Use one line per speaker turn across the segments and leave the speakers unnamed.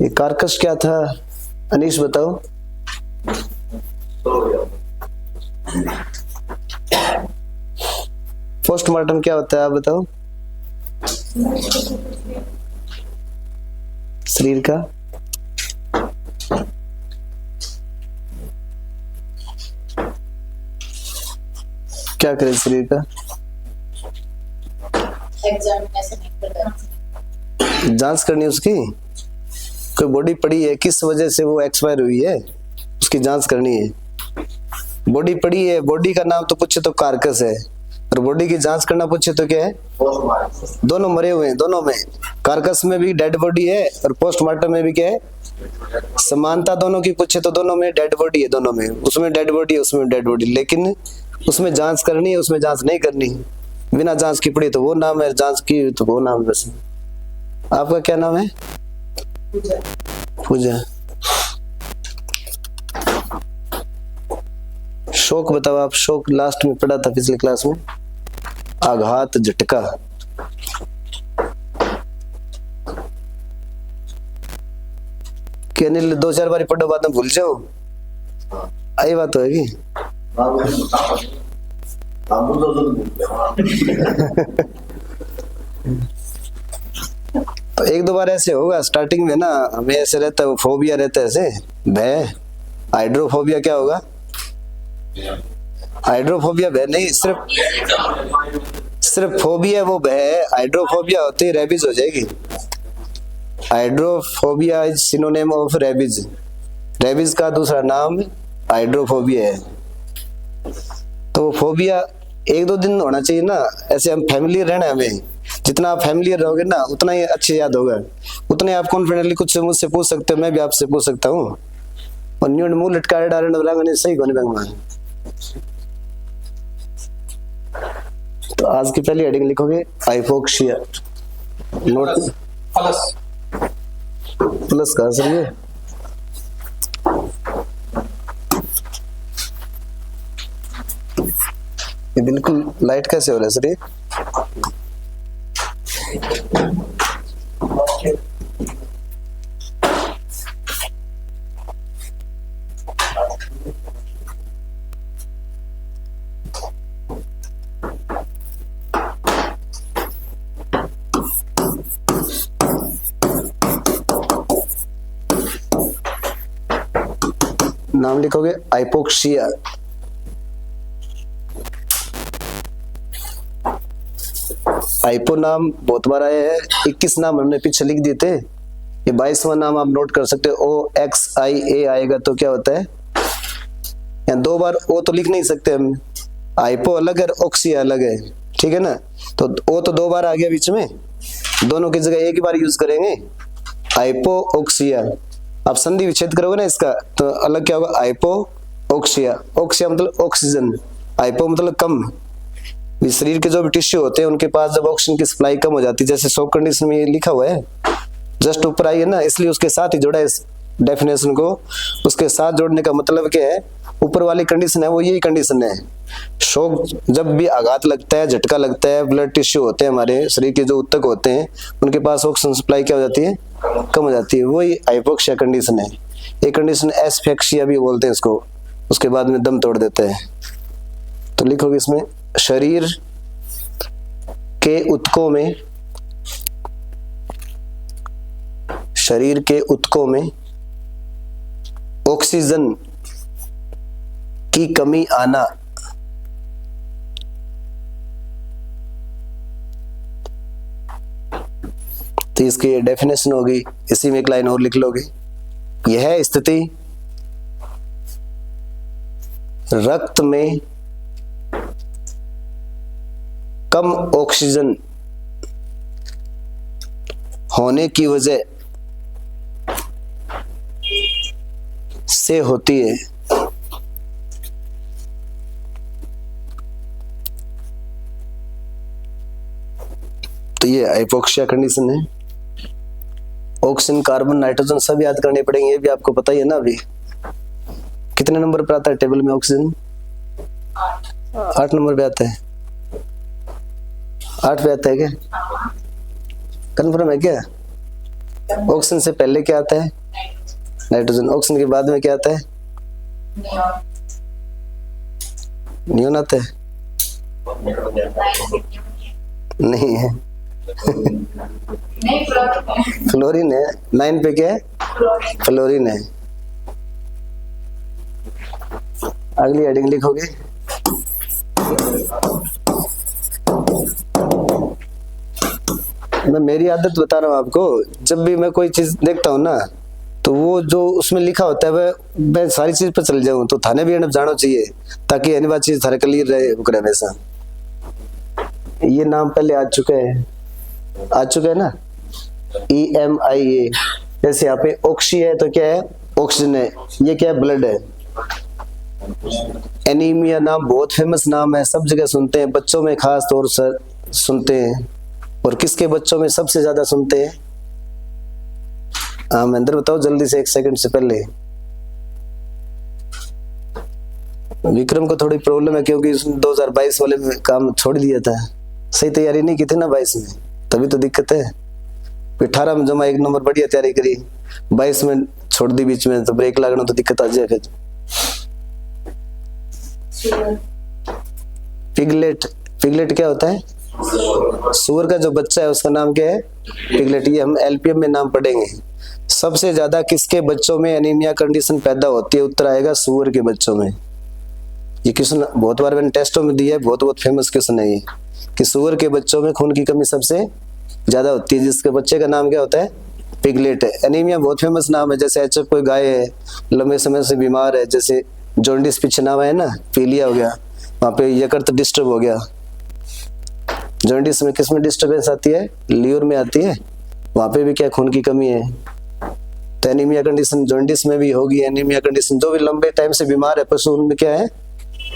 ये कार्कस क्या था? अनीश बताओ। पोस्टमार्टम क्या होता है आप बताओ। शरीर का क्या करे? शरीर का जांच करनी है उसकी। कोई बॉडी पड़ी है, किस वजह से वो एक्सपायर हुई है, उसकी जांच करनी है। बॉडी पड़ी है, बॉडी का नाम तो पूछे तो कार्कस है, और बॉडी की जांच करना पूछे तो क्या है? दोनों मरे हुए हैं, दोनों में। कार्कस में भी डेड बॉडी है और पोस्टमार्टम में भी क्या है? समानता दोनों की पूछे तो दोनों में डेड बॉडी है, दोनों में। उसमें डेड बॉडी है, उसमें डेड बॉडी, लेकिन उसमें जांच करनी है, उसमें जांच नहीं करनी। बिना जांच की पड़ी तो वो नाम है, जांच की तो वो नाम है। बस आपका क्या नाम है? पूजा। शोक बताओ आप। शोक लास्ट में पढ़ा था पिछली क्लास में। आघात, झटका। क्या नहीं, 2-4 बार पढ़ो, बाद में भूल जाओ। आई बात होगी। तो 1-2 बार ऐसे होगा स्टार्टिंग में ना, हमें ऐसे रहता है, फोबिया रहता है, ऐसे भय। हाइड्रोफोबिया क्या होगा? हाइड्रोफोबिया भय नहीं, सिर्फ फोबिया वो भय है। हाइड्रोफोबिया होती है रेबीज हो जाएगी। Hydrophobia is synonym of rabies. Rabies का दूसरा नाम हाइड्रोफोबिया है। तो फोबिया 1-2 दिन होना चाहिए ना, ऐसे हम फैमिलियर रहना है हमें। जितना आप फैमिलियर रहोगे ना, उतना ही अच्छे याद होगा, उतने आप कॉन्फिडेंटली कुछ मुझसे पूछ सकते हो, मैं भी आपसे पूछ सकता हूँ। और न्यू मुंह लटका डाले सही कोने बैंगमा। तो आज की पहली हेडिंग लिखोगे हाइपोक्सिया। नोट प्लस कहा सर ये बिल्कुल लाइट कैसे हो रहा है सर? ये नाम लिखोगे हाइपोक्सिया। हाइपो नाम बहुत बार आया है, 21 नाम हमने पीछे लिख दिए थे। ये 22वां नाम आप नोट कर सकते हो। OXIA आएगा तो क्या होता है? यहाँ 2 बार ओ तो लिख नहीं सकते हम। हाइपो अलग है, ऑक्सिया अलग है, ठीक है ना। तो ओ तो 2 बार आ गया बीच में, दोनों की जगह एक ही बार यूज करेंगे, हाइपो ऑक्सिया। आप संधि विच्छेद करोगे ना इसका, तो अलग क्या होगा? हाइपो ऑक्सिया। ऑक्सिया मतलब ऑक्सीजन, हाइपो मतलब कम। शरीर के जो भी टिश्यू होते हैं उनके पास जब ऑक्सीजन की सप्लाई कम हो जाती है, जैसे शॉक कंडीशन में लिखा हुआ है, जस्ट ऊपर आई है ना, इसलिए उसके साथ ही जोड़ा है इस डेफिनेशन को। उसके साथ जोड़ने का मतलब क्या है? ऊपर वाली कंडीशन है वो यही कंडीशन है। शॉक जब भी आघात लगता है, झटका लगता है, ब्लड टिश्यू होते हैं हमारे शरीर के जो उत्तक होते हैं, उनके पास ऑक्सीजन सप्लाई क्या हो जाती है? कम हो जाती है। वही हाइपोक्सिया कंडीशन है। एक कंडीशन एस्फिक्सिया भी बोलते हैं इसको, उसके बाद में दम तोड़ देते हैं। तो लिखोगे इसमें शरीर के ऊतकों में, शरीर के ऊतकों में ऑक्सीजन की कमी आना। तो इसकी डेफिनेशन होगी, इसी में एक लाइन और लिख लोगे। यह स्थिति रक्त में कम ऑक्सीजन होने की वजह से होती है। तो ये हाइपोक्सिया कंडीशन है। ऑक्सीजन, कार्बन, नाइट्रोजन सब याद करने पड़ेंगे, ये भी आपको पता ही है ना। अभी कितने नंबर पर आता है टेबल में ऑक्सीजन? 8 नंबर पे आता है। 8 पे आता है क्या? कन्फर्म है क्या? ऑक्सीजन से पहले क्या आता है? नाइट्रोजन। ऑक्सीजन के बाद में क्या आता है? नियोन आता है? नहीं है। फ्लोरीन है। 9 पे क्या है? फ्लोरीन है। अगली हेडिंग लिखोगे। मैं मेरी आदत बता रहा हूँ आपको, जब भी मैं कोई चीज देखता हूँ ना, तो वो जो उसमें लिखा होता है वह मैं सारी चीज पर चल जाऊं, तो थाने भी एंड जाना चाहिए ताकि एनी बात चीज थारे क्लियर रहे उकरे वैसा। ये नाम पहले आ चुका है ना, EMIA। जैसे यहाँ पे ऑक्सी है तो क्या है? ऑक्सीजन है। ये क्या है? ब्लड है। एनीमिया नाम बहुत फेमस नाम है, सब जगह सुनते हैं, बच्चों में खास तौर से सुनते हैं। और किसके बच्चों में सबसे ज्यादा सुनते हैं? हाँ महेंद्र बताओ जल्दी से, 1 सेकंड से पहले। विक्रम को थोड़ी प्रॉब्लम है क्योंकि उसने 2022 वाले में काम छोड़ दिया था, सही तैयारी नहीं की थी ना 22 में, तभी तो दिक्कत है। 18 में जमा 1 नंबर बढ़िया तैयारी करी, 22 में छोड़ दी बीच में, तो ब्रेक लगना तो दिक्कत आ जाए फिर। पिगलेट क्या होता है? सुअर का जो बच्चा है उसका नाम क्या है? पिगलेट। ये हम LPM में नाम पढ़ेंगे। सबसे ज्यादा किसके बच्चों में एनीमिया कंडीशन पैदा होती है? उत्तर आएगा सुअर के बच्चों में। ये क्वेश्चन बहुत बार मैंने टेस्टों में दिया है, बहुत फेमस क्वेश्चन है ये, कि सुअर के बच्चों में खून की कमी सबसे ज्यादा होती है, जिसके बच्चे का नाम क्या होता है? पिगलेट है। एनीमिया बहुत फेमस नाम है। जैसे HF कोई गाय है लंबे समय से बीमार है, जैसे जॉन्डिस पीछे नाम है ना, पीलिया हो गया, वहां पे यकृत डिस्टर्ब हो गया। जॉन्डिस में किस में डिस्टर्बेंस आती है? लीवर में आती है, वहां पे भी क्या खून की कमी है। तो एनीमिया कंडीशन जॉन्डिस में भी होगी। एनीमिया कंडीशन जो भी लंबे टाइम से बीमार है पशु, उनमें क्या है?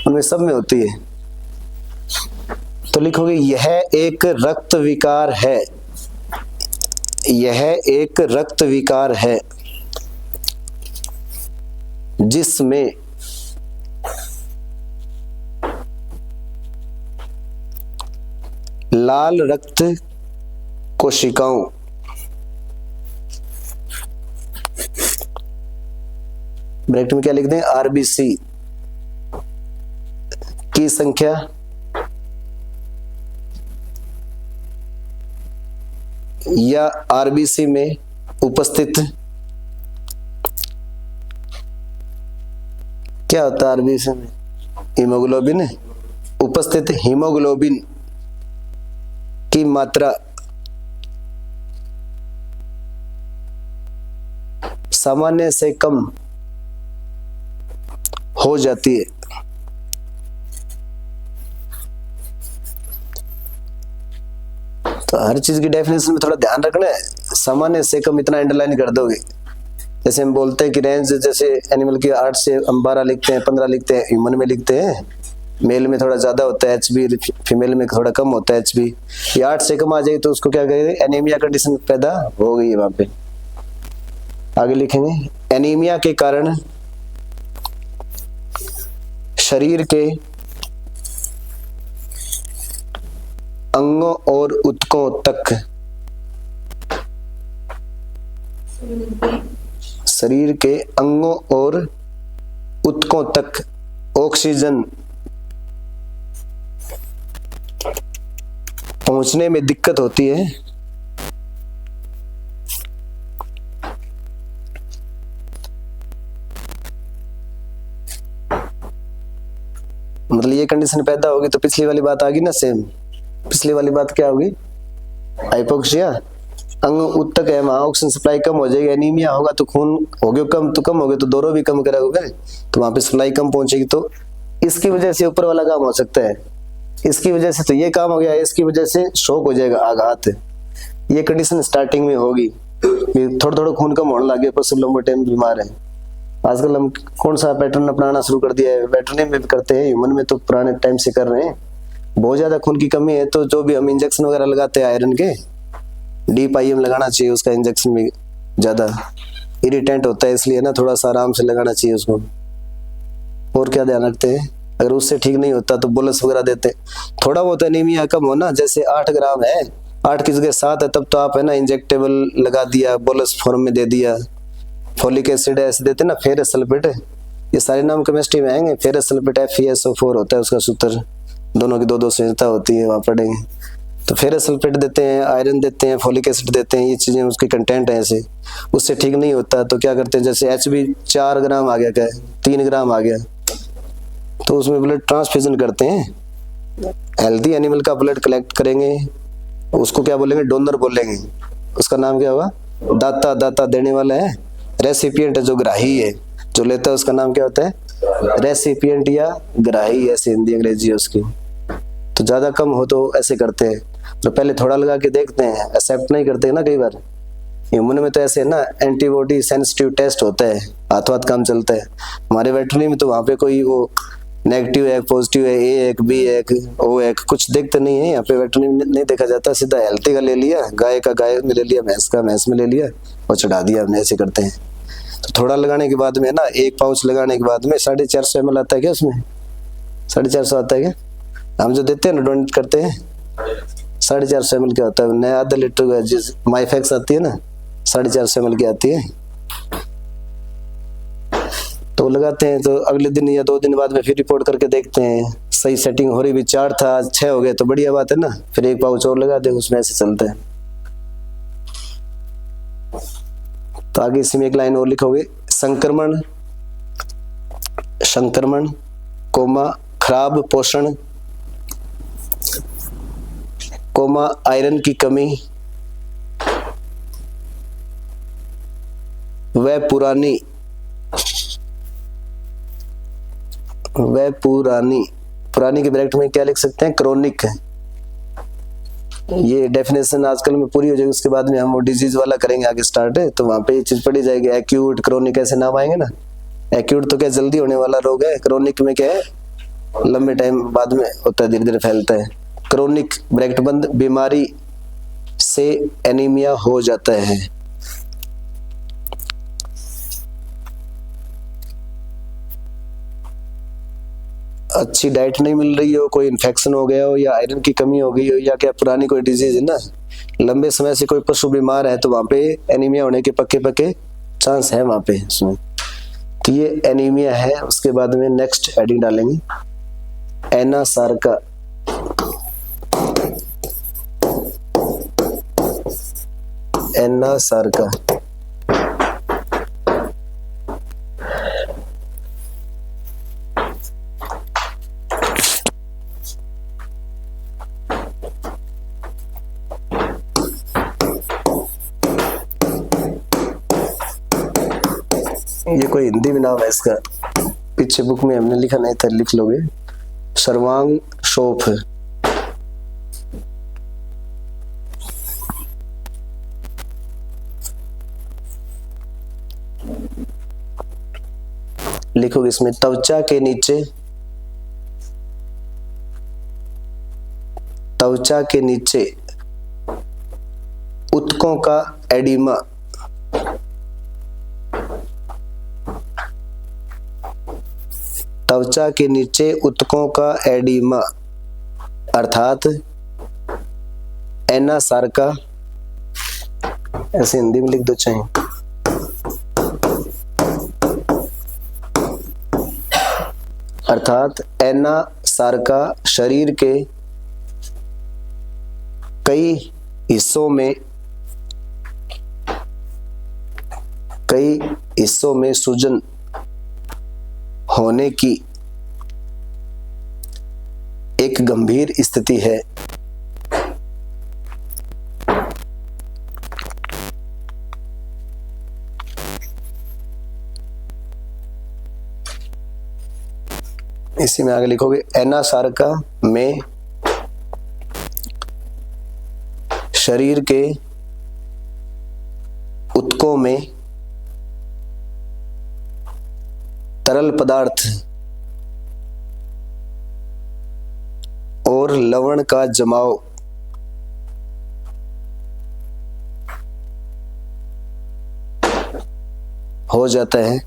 उनमें सब में होती है। तो लिखोगे यह एक रक्त विकार है। यह एक रक्त विकार है जिसमें लाल रक्त कोशिकाओं ब्रैकेट में क्या लिख दें? RBC की संख्या या RBC में उपस्थित क्या होता है? RBC में हीमोग्लोबिन है। उपस्थित हीमोग्लोबिन की मात्रा सामान्य से कम हो जाती है। तो हर चीज की डेफिनेशन में थोड़ा ध्यान रखना है। सामान्य से कम इतना अंडरलाइन कर दोगे। जैसे हम बोलते हैं कि रेंज, जैसे एनिमल की 8 से हम 12 लिखते हैं, 15 लिखते हैं, ह्यूमन में लिखते हैं, मेल में थोड़ा ज्यादा होता है HB, फीमेल में थोड़ा कम होता है HB। ये 8 से कम आ जाए तो उसको क्या कहेंगे? एनीमिया कंडीशन पैदा हो गई है वहां पे। आगे लिखेंगे एनीमिया के कारण शरीर के अंगों और ऊतकों तक, शरीर के अंगों और ऊतकों तक ऑक्सीजन पहुंचने में दिक्कत होती है। मतलब ये कंडीशन पैदा होगी तो पिछली वाली बात आ गई ना सेम। पिछली वाली बात क्या होगी? हाइपोक्सिया, अंग ऊतक है, वहां ऑक्सीजन सप्लाई कम हो जाएगी। एनीमिया होगा तो खून हो गया कम, तो कम हो गया तो दोनों भी कम करोगे, तो वहां पे सप्लाई कम पहुंचेगी। तो इसकी वजह से ऊपर वाला काम हो सकता है, इसकी वजह से तो ये काम हो गया, इसकी वजह से शॉक हो जाएगा, आघात। ये कंडीशन स्टार्टिंग में होगी, थोड़ा थोड़ा खून कम होने लगे, पशु लंबे टाइम बीमार है। आजकल हम कौन सा पैटर्न अपनाना शुरू कर दिया है? वेटरनरी में भी करते हैं, ह्यूमन में तो पुराने टाइम से कर रहे हैं। बहुत ज्यादा खून की कमी है तो जो भी हम इंजेक्शन वगैरह लगाते हैं आयरन के, डीप IM लगाना चाहिए। उसका इंजेक्शन भी ज्यादा इरिटेंट होता है, इसलिए ना थोड़ा सा आराम से लगाना चाहिए उसको। और क्या ध्यान रखते हैं? अगर उससे ठीक नहीं होता तो बोलस वगैरह देते हैं। थोड़ा बहुत एनीमिया कम होना, जैसे 8 ग्राम है 8 की जगह 7 है, तब तो आप है ना इंजेक्टेबल लगा दिया, बोलस फॉर्म में दे दिया, फोलिक एसिड ऐसे देते ना, फेरस सल्फेट, ये सारे नाम केमिस्ट्री में आएंगे। फेरस सल्फेट FeSO4 होता है उसका सूत्र, दोनों की 2-2 संयोजकता होती है, वहाँ पढ़ेंगे। तो फेरस सल्फेट देते हैं, आयरन देते हैं, फोलिक एसिड देते हैं, ये चीजें उसकी कंटेंट है ऐसे। उससे ठीक नहीं होता तो क्या करते हैं, जैसे HB 4 ग्राम आ गया, क्या 3 ग्राम आ गया, तो उसमें ब्लड ट्रांसफ्यूजन करते हैं। हेल्दी एनिमल का ब्लड कलेक्ट करेंगे, उसको क्या बोलेंगे, डोनर बोलेंगे। उसका नाम क्या होगा, दाता, दाता देने वाला है। रेसिपिएंट है जो ग्राही है, जो लेता है उसका नाम क्या होता है, रेसिपिएंट या ग्राही, ऐसे हिंदी अंग्रेजी है उसकी। तो ज्यादा कम हो तो ऐसे करते हैं, तो पहले थोड़ा लगा के देखते हैं, एक्सेप्ट नहीं करते ना कई बार। ह्यूमन में तो ऐसे है ना, एंटीबॉडी सेंसिटिव टेस्ट होता है, हाथों हाथ काम चलता है। हमारे वेटरनरी में तो वहाँ पे कोई वो नेगेटिव है, पॉजिटिव है, A1 B1 O1 कुछ देखते नहीं है। यहाँ पे वेटरनरी में नहीं देखा जाता, सीधा हेल्थी का ले लिया, गाय का गाय में ले लिया, भैंस का भैंस में ले लिया और चढ़ा दिया, हमने ऐसे करते हैं। तो थोड़ा लगाने के बाद में ना, एक पाउच लगाने के बाद में 450 ml आता है क्या उसमें, 450 आता है क्या, हम जो देते हैं ना, डोनेट करते हैं, 450 ml क्या होता है, नया आधा लीटर का जिस माइफेक्स आती है ना, 450 ml की आती है। तो लगाते हैं, तो अगले दिन या 2 दिन बाद में फिर रिपोर्ट करके देखते हैं, सही सेटिंग हो रही भी, 4 था 6 हो गए तो बढ़िया बात है ना, फिर एक पाउच और लगा दे उसमें, ऐसे चलता है। तो आगे इसमें एक लाइन और लिखोगे, संक्रमण, संक्रमण कोमा खराब पोषण कोमा आयरन की कमी व पुरानी के ब्रैकेट में क्या लिख सकते हैं, क्रोनिक है। ये डेफिनेशन आजकल में पूरी हो जाएगी, उसके बाद में हम वो डिजीज वाला करेंगे आगे स्टार्ट है, तो वहां पे ये चीज पढ़ी जाएगी। एक्यूट, क्रोनिक ऐसे नाम आएंगे ना। एक्यूट तो क्या जल्दी होने वाला रोग है, क्रोनिक में क्या है, लंबे टाइम बाद में होता है, धीरे धीरे फैलता है। क्रोनिक ब्रैकेट बंद, बीमारी से एनीमिया हो जाता है। अच्छी डाइट नहीं मिल रही हो, कोई इन्फेक्शन हो गया हो, या आयरन की कमी हो गई हो, या क्या पुरानी कोई डिजीज है ना, लंबे समय से कोई पशु बीमार है, तो वहां पे एनीमिया होने के पक्के चांस है वहां पे उसमें। तो ये एनीमिया है। उसके बाद में नेक्स्ट हेडिंग डालेंगे एनासार्का। एनासार्का ये कोई हिंदी में नाम है इसका, पीछे बुक में हमने लिखा नहीं था, लिख लोगे। सर्वांग शोफ, लिखोगे इसमें त्वचा के नीचे ऊतकों का एडिमा, त्वचा के नीचे ऊतकों का एडिमा अर्थात एनासार्का, ऐसे हिंदी में लिख दो चाहे। अर्थात एनासार्का शरीर के कई हिस्सों में सूजन होने की एक गंभीर स्थिति है। इसी में आगे लिखोगे एनासार्का में शरीर के ऊतकों में तरल पदार्थ और लवण का जमाव हो जाता है।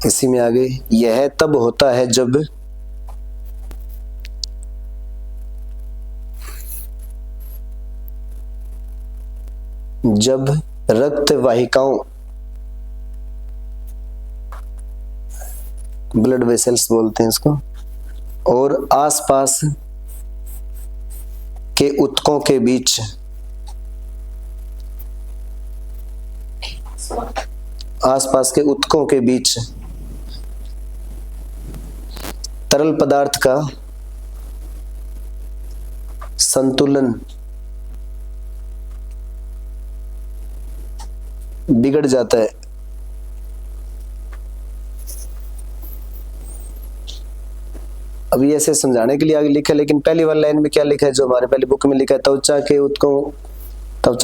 इसी में आगे यह तब होता है जब जब रक्त वाहिकाओं, ब्लड वेसल्स बोलते हैं इसको, और आसपास के ऊतकों के बीच तरल पदार्थ का संतुलन बिगड़ जाता है। अभी ऐसे समझाने के लिए आगे लिखा है, लेकिन पहली वाली लाइन में क्या लिखा है, जो हमारे पहली बुक में लिखा है, त्वचा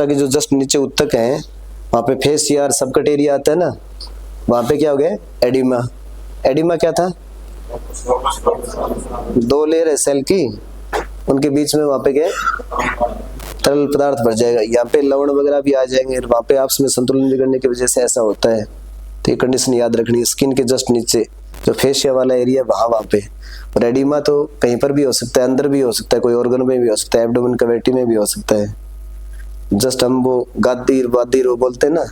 के जो जस्ट नीचे ऊतक है, वहां पे फेस यार सबकट एरिया आता है ना, वहां पे क्या हो गया, एडिमा। एडिमा क्या था, 2 लेयर है सेल की, उनके बीच में वहां पे क्या तरल पदार्थ भर जाएगा, यहाँ पे लवण वगैरह भी आ जाएंगे, और वहां पे आपस में संतुलन बिगड़ने की वजह से ऐसा होता है। तो ये कंडीशन याद रखनी है। स्किन के जस्ट नीचे जो फेशिया वाला एरिया वहां पे, और एडिमा तो कहीं पर भी हो सकता है, अंदर भी हो सकता है, कोई ऑर्गन में भी हो सकता है, एब्डोमेन कैविटी में भी हो सकता है। जस्ट हम वो गादी वो बोलते हैं ना,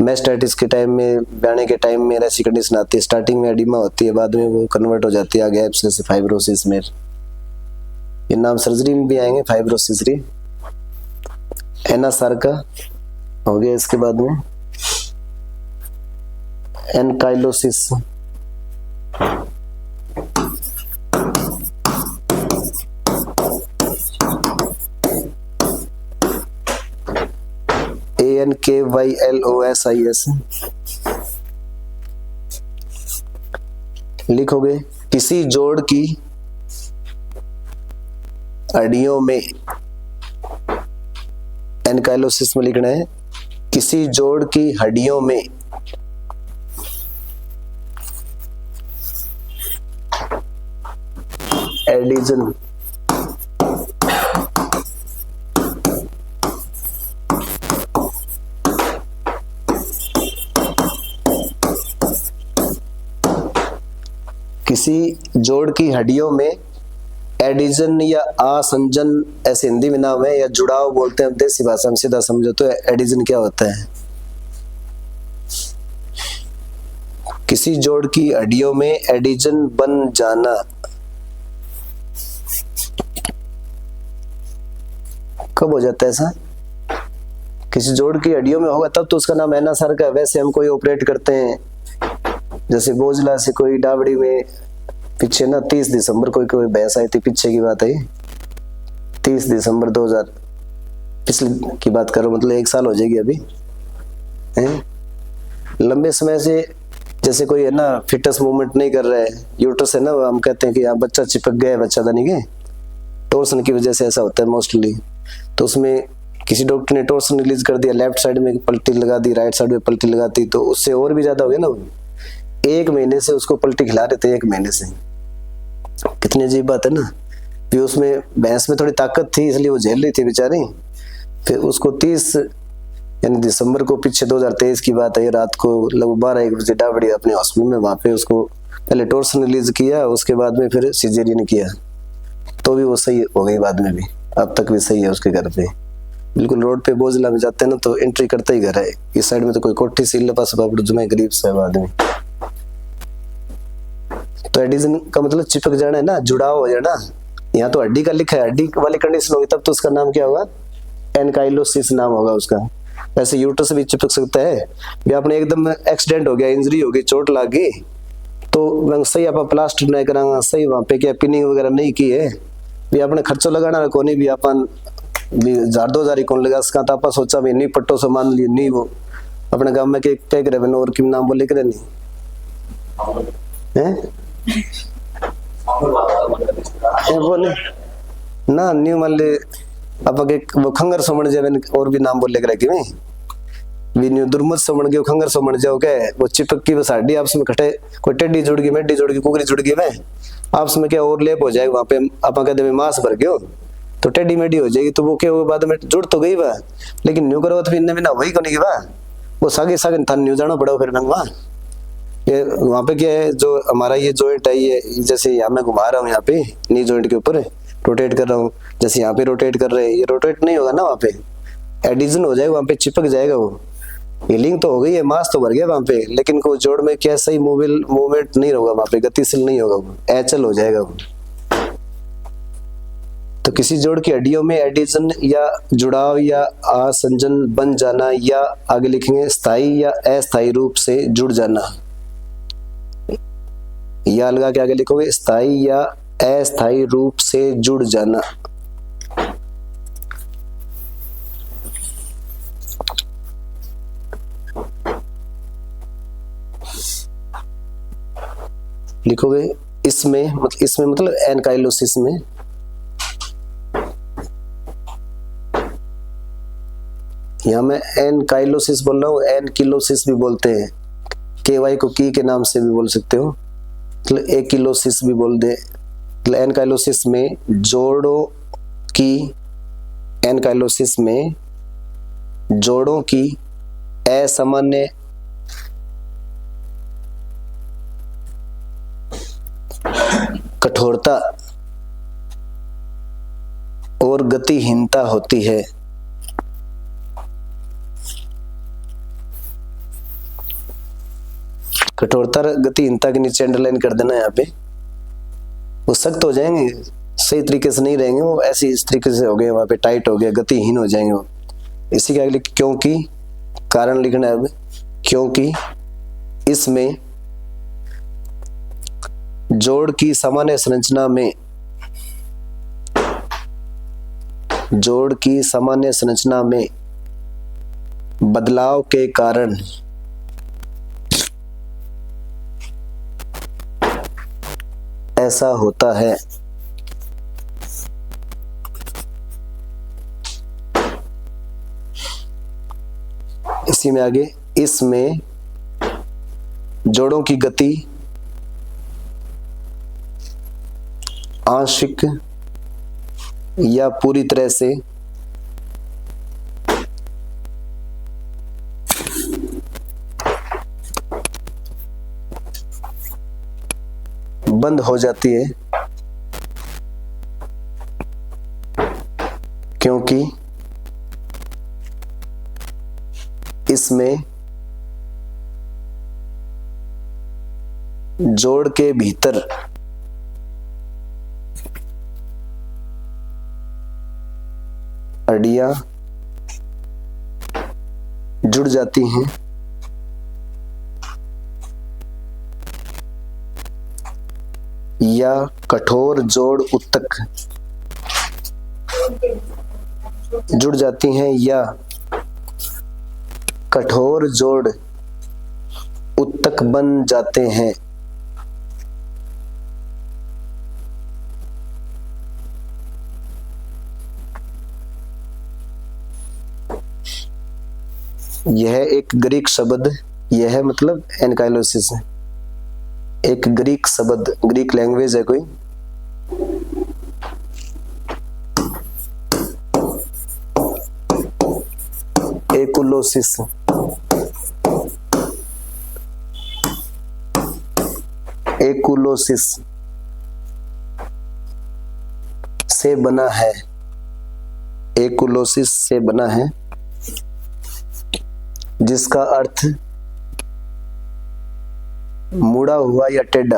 मेस्टाइटिस के टाइम में, ब्याने के टाइम में ऐसी कंडीशन आती है। स्टार्टिंग में एडिमा होती है, बाद में वो कन्वर्ट हो जाती है आगे एब्सेस से फाइब्रोसिस में। ये नाम सर्जरी में भी आएंगे, फाइब्रोसिस। एनासार्का हो गया, इसके बाद में एनकाइलोसिस, ANKYLOSIS लिखोगे। किसी जोड़ की हड्डियों में, एनकाइलोसिस में लिखना है, किसी जोड़ की हड्डियों में एडिजन किसी जोड़ की हड्डियों में एडिजन या आसंजन, ऐसे हिंदी में नाम है, या जुड़ाव बोलते हैं देसी भाषा में, सीधा समझो तो एडिजन क्या होता है। किसी जोड़ की हड्डियों में एडिजन बन जाना, कब हो जाता है ऐसा, किसी जोड़ की हड्डियों में होगा तब तो उसका नाम एनासार्का है। वैसे हम कोई ऑपरेट करते हैं, जैसे बोझला से कोई डावड़ी में पीछे ना 30 दिसंबर कोई भैंस आई थी, पीछे की बात है, 30 दिसंबर 2000 पिछले की बात करो, मतलब 1 साल हो जाएगी अभी है? लंबे समय से जैसे कोई है ना फिटस मूवमेंट नहीं कर रहा है, यूट्रस है ना, हम कहते हैं कि यहाँ बच्चा चिपक गया है, बच्चा था नहीं गया, टॉर्सन की वजह से ऐसा होता है मोस्टली। तो उसमें किसी डॉक्टर ने टॉर्सन रिलीज कर दिया, लेफ्ट साइड में पलटी लगा दी, राइट साइड में पलटी लगा दी, तो उससे और भी ज्यादा हो गया ना। 1 महीने से उसको पलटी खिला रहे थे, 1 महीने से। कितनी अजीब बात है ना। फिर उसमें भैंस में थोड़ी ताकत थी, इसलिए वो झेल रही थी बेचारी। फिर उसको 30 यानी दिसंबर को पीछे 2023 की बात है, रात को लगभग 12-1 बजे डावड़ी अपने हॉस्पिटल में, वहां पे उसको पहले टॉर्सन रिलीज किया, उसके बाद में फिर सिजेरियन किया, तो भी वो सही हो गई बाद में भी, अब तक भी सही है उसके घर पे। बिल्कुल रोड पे बोझला में जाते हैं ना तो एंट्री करते ही घर है, इस साइड में तो कोई कोठी सील पास बापड़ जुमे गरीब से आदमी। तो एडिजन का मतलब चिपक जाना है ना, जुड़ाव हो जाना। यहाँ तो हड्डी का लिखा है, हड्डी वाली कंडीशन होगी तब तो उसका नाम क्या होगा, एनकाइलोसिस नाम होगा उसका। वैसे यूट्रस भी चिपक सकता है। भी आपने एकदम एक्सीडेंट हो गया, इंजरी हो गई, चोट लग गई, तो सही आप प्लास्टर नहीं करांगा, सही वहां पे क्या पिनिंग वगैरह नहीं की है, भी आपने खर्चो लगाना को नहीं, भी अपन भी 1000-2000 कौन लगा सका, तो आप सोचा भी नहीं पट्टो से मान ली नहीं, वो अपने गांव में क्या करे बनो और कि नाम बोले करे नहीं है बोले ना न्यू मान ले आप वो खंगर समझ जावे, और भी नाम बोले करे कि मैं भी न्यू दुर्मत समझ गए, खंगर समझ जाओ क्या, वो चिपक की बस हड्डी आपस में खटे, कोई टेडी जुड़ गई, मेडी जुड़ गई, कुकरी जुड़ गई, मैं आपस में क्या और लेप हो जाएगा, वहां पे आप कहते मांस भर गयो तो टेडी मेडी हो जाएगी, तो वो क्या होगा बाद में जुड़ तो गई वह, लेकिन न्यू करो तो फिर ना वही को नहीं वह, वो सागे सागे था न्यू जाना पड़ा फिर वहां। ये वहां पे क्या है, जो हमारा ये जॉइंट है, ये जैसे यहाँ मैं घुमा रहा हूँ, यहाँ पे नी जॉइंट के ऊपर रोटेट कर रहा हूँ, जैसे यहाँ पे रोटेट कर रहे हैं, ये रोटेट नहीं होगा ना वहाँ पे, एडिशन हो जाएगा, वहां पे चिपक जाएगा वो। ये लिंक तो हो गई है, मास तो भर गया वहां पे, लेकिन को जोड़ में क्या सही मूवमेंट नहीं होगा, वहां पे गतिशील नहीं होगा, वो एचल हो जाएगा वो। तो किसी जोड़ की हड्डियों में एडिशन या जुड़ाव या आसंजन बन जाना, या आगे लिखेंगे स्थायी या अस्थायी रूप से जुड़ जाना, या लगा के आगे लिखोगे स्थायी या अस्थायी रूप से जुड़ जाना। लिखोगे इसमें मतलब एनकाइलोसिस में यहां मैं एनकाइलोसिस बोल रहा हूं, एनकिलोसिस भी बोलते हैं, केवाई को की के नाम से भी बोल सकते हो, मतलब एकिलोसिस भी बोल दे। एनकाइलोसिस में जोड़ों की, एनकाइलोसिस में जोड़ों की असामान्य कठोरता और गतिहीनता होती है। कठोरता गतिहीनता के नीचे अंडरलाइन कर देना, यहाँ पे वो सख्त हो जाएंगे, सही तरीके से नहीं रहेंगे वो, ऐसी इस तरीके से हो गए, वहां पे टाइट हो गया, गतिहीन हो जाएंगे वो। इसी के आगे क्योंकि कारण लिखना है अब, क्योंकि इसमें जोड़ की सामान्य संरचना में, जोड़ की सामान्य संरचना में बदलाव के कारण ऐसा होता है। इसी में आगे, इसमें जोड़ों की गति आंशिक या पूरी तरह से बंद हो जाती है, क्योंकि इसमें जोड़ के भीतर हड्डियां जुड़ जाती हैं या कठोर जोड़ उत्तक जुड़ जाती हैं, या कठोर जोड़ उत्तक बन जाते हैं। यह एक ग्रीक शब्द, यह मतलब एनकाइलोसिस है, एक ग्रीक शब्द, ग्रीक लैंग्वेज है कोई, एकुलोसिस, एकुलोसिस से बना है, एकुलोसिस से बना है, जिसका अर्थ मुड़ा हुआ या टेढ़ा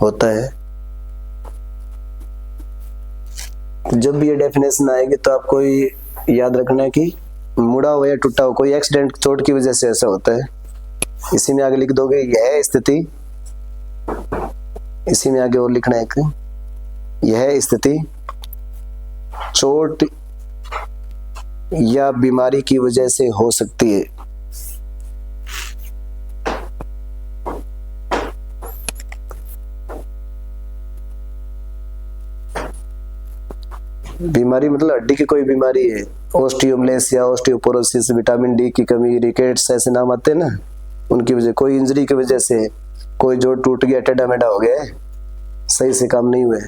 होता है। जब भी ये डेफिनेशन आएगी तो आपको याद रखना है कि मुड़ा हुआ या टूटा हुआ, कोई एक्सीडेंट चोट की वजह से ऐसा होता है। इसी में आगे लिख दोगे यह स्थिति, इसी में आगे और लिखना है कि यह स्थिति चोट या बीमारी की वजह से हो सकती है। बीमारी मतलब हड्डी की कोई बीमारी है, ओस्टियोमलेसिया, ओस्टियोपोरोसिस, विटामिन डी की कमी, रिकेट्स, ऐसे नाम आते हैं ना, उनकी वजह, कोई इंजरी की वजह से कोई जोड़ टूट गया, टेढ़ा मेढ़ा हो गया, सही से काम नहीं हुआ।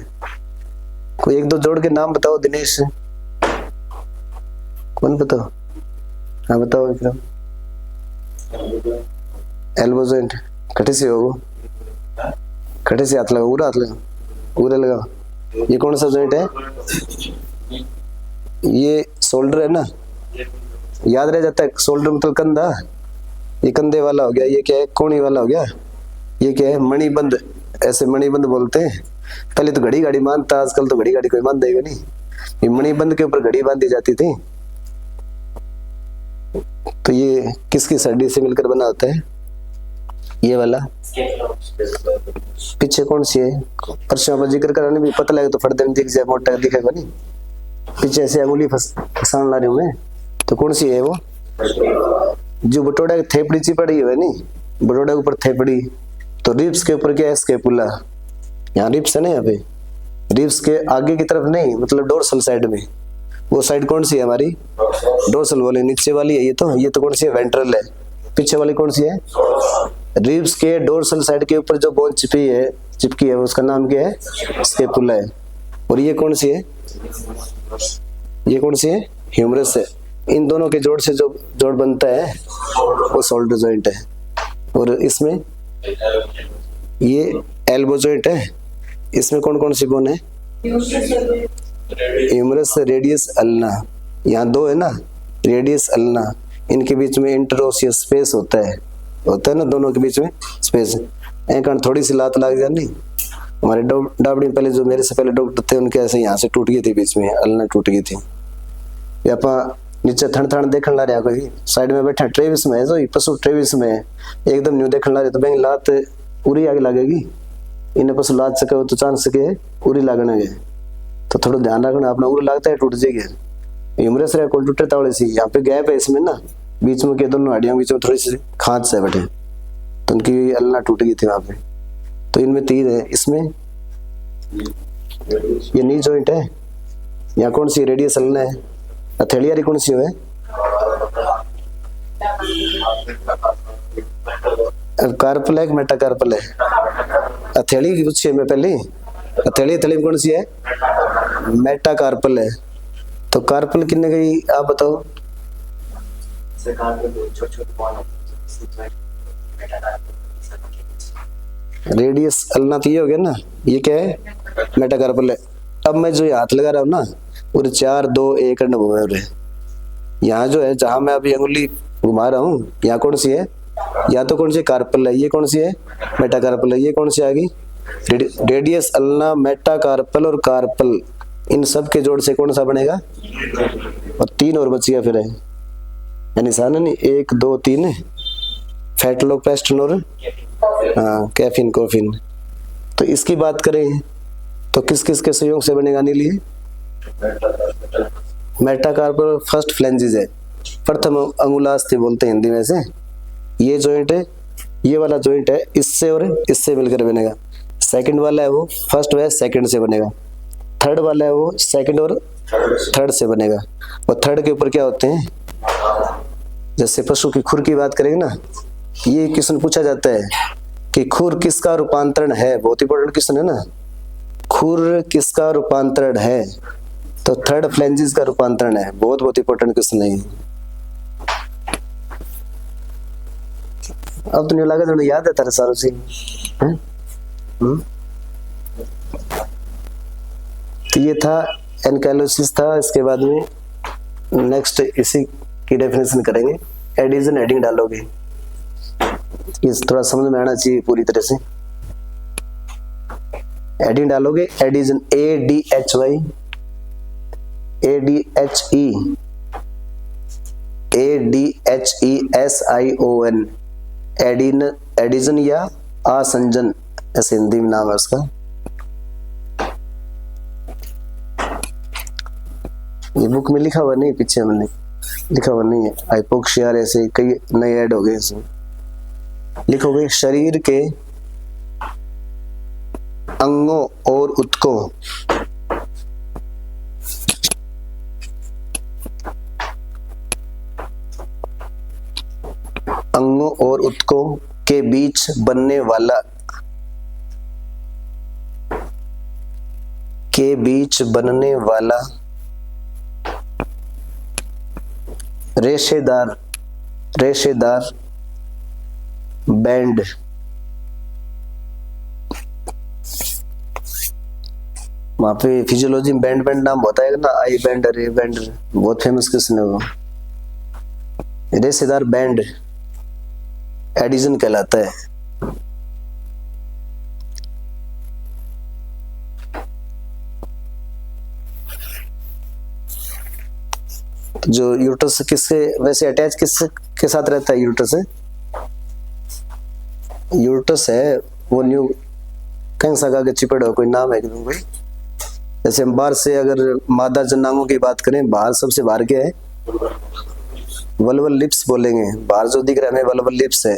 कोई एक दो जोड़ के नाम बताओ दिनेश, कौन बताओ? हाँ बताओ विक्रम। एल्बो जॉइंट कटी से हो, खड़े से हाथ लगा, पूरा हाथ लगा, पूरा लगा। ये कौन सा जॉइंट है? ये शोल्डर है ना, याद रह जाता है। शोल्डर मतलब कंधा, ये कंधे वाला हो गया। ये क्या है? कोहनी वाला हो गया। ये क्या है? मणिबंध, ऐसे मणिबंध बोलते हैं। पहले तो घड़ी गाड़ी मानता, आजकल तो घड़ी गाड़ी कोई मान देगा नहीं। ये मणिबंध के ऊपर घड़ी बांधी जाती थी। तो ये किसकी हड्डी से मिलकर बना होता है? ये वाला। पीछे कौन सी है? परसों में जिक्र कराने भी पता लगे तो फट देने दिख जाए, मोटा दिखेगा नहीं। पीछे ऐसे अंगुली फसान ला रही हूं मैं, तो कौन सी है वो? जो बटोड़ा की थेपड़ी चिपड़ी है नहीं, बटोड़ा के ऊपर थेपड़ी। तो रिब्स के ऊपर क्या है? स्केपुला। यहाँ रिब्स है ना, यहाँ पे रिब्स के आगे की तरफ नहीं, मतलब डोर्सल साइड में। वो साइड कौन सी है हमारी? डोर्सल वाली, नीचे वाली है। ये तो कौन सी है? वेंट्रल है। पीछे वाली कौन सी है? रिब्स के डोर्सल साइड के ऊपर जो बोन चिपकी है उसका नाम क्या है? स्केपुला है। और ये कौन सी है? ये कौन सी है? ह्यूमरस है। इन दोनों के जोड़ से जो जोड़ बनता है वो शोल्डर जॉइंट है। और इसमें ये एल्बो जॉइंट है। इसमें कौन कौन सी बोन है? Humerus, radius, ulna. यहाँ दो है ना, रेडियस, अल्ना। इनके बीच में इंटरोसियस स्पेस होता है ना, दोनों के बीच में स्पेस। कारण थोड़ी सी लात लग जाए नहीं। हमारे डाबड़ी पहले जो मेरे से पहले डॉक्टर थे उनके ऐसे यहाँ से टूट गई थी, बीच में अल्ना टूट गई थी। आप नीचे थन देखने ला रहा, कोई साइड में बैठा ट्रेविस में है, जो पशु ट्रेविस में है, एकदम न्यू देखने ला रहे तो बैंक लात उरी आगे लगेगी। इन्हें पशु लाद सके तो चांस सके उरी लागने गए, तो थोड़ा ध्यान रखना अपना। उरी लगता है टूट जाएगी। ह्यूमरस रहे कोल टूटे तावड़े सी, यहाँ पे गैप है इसमें ना, बीच में के दोनों हड्डियों बीच में थोड़ी सी खांच से बैठे, तो उनकी अल्ना टूट गई थी वहां पे। तो इनमें तीर है। इसमें ये नी जॉइंट है। यहाँ कौन सी? रेडियस, अल्ना है। हथेलियारी कौन सी है? कार्पल है कि मेटाकार्पल है? हथेली की पूछी है मैं पहले। हथेली में कौन सी है? मेटाकार्पल है। तो कार्पल कितने गई आप बताओ? रेडियस, अल्ना तो ये हो गया ना, ये क्या है? मेटाकार्पल है। अब मैं जो हाथ लगा रहा हूँ ना, पूरे 4 2 1 घुमा रहे। यहाँ जो है, जहां मैं अभी अंगुली घुमा रहा हूँ, यहाँ कौन सी है? या तो कौन सी? कार्पल है। ये कौन सी है? मेटाकार्पल है। ये कौन सी आ गई? रेडियस, अल्ना, मेटाकार्पल और कार्पल। इन सब के जोड़ से कौन सा बनेगा? और 3 और बच गया फिर है, यानी सा नहीं 1 2 3 फैटलोपेस्टिन और कैफीन कोफीन। तो इसकी बात करें तो किस किस के सहयोग से बनेगा नीली? मेटाकार्पल फर्स्ट फ्लेंजिस है, प्रथम अंगुलास्थ बोलते हैं हिंदी में से। ये जॉइंट है, ये वाला जॉइंट है, इससे और इससे मिलकर बनेगा। सेकंड वाला है वो फर्स्ट व सेकंड से बनेगा। थर्ड वाला है वो सेकंड और थर्ड से बनेगा। और थर्ड के ऊपर क्या होते हैं? जैसे पशु की खुर की बात करेंगे ना, ये क्वेश्चन पूछा जाता है कि खुर किसका रूपांतरण है? बहुत इंपॉर्टेंट क्वेश्चन है ना, खुर किसका रूपांतरण है? तो थर्ड फ्लेंजिस का रूपांतरण है। बहुत बहुत इंपॉर्टेंट क्वेश्चन है। अब तो नहीं लगा, तो याद है तेरे सारों से। तो ये था एनकाइलोसिस था। इसके बाद में नेक्स्ट इसी की डेफिनेशन करेंगे। एडिशन हेडिंग डालोगे, इस थोड़ा समझ में आना चाहिए पूरी तरह से। हेडिंग डालोगे एडिशन, ADHY ADHESION, एडिशन या आसंजन, ऐसे हिंदी में नाम है उसका। ये बुक में लिखा हुआ नहीं, पीछे मैंने लिखा हुआ नहीं है। हाइपोक्सिया ऐसे कई नए ऐड हो गए इसमें। लिखोगे शरीर के अंगों और ऊतकों के बीच बनने वाला रेशेदार बैंड वहाँ पे फिजियोलॉजी में बैंड बैंड नाम होता है ना, आई बैंडर, ए बैंडर, बहुत फेमस क्वेश्चन है वो। रेशेदार बैंड एडिशन कहलाता है। जो यूट्रस किससे वैसे अटैच किससे के साथ रहता है? यूट्रस है, यूट्रस है वो न्यू कहीं सगा के चिपड़ कोई नाम है कोई। जैसे हम बाहर से अगर मादा जनांगों की बात करें, बाहर सबसे बाहर क्या है? वल्वल लिप्स बोलेंगे, बाहर जो दिख रहा है हमें वल्वल लिप्स है।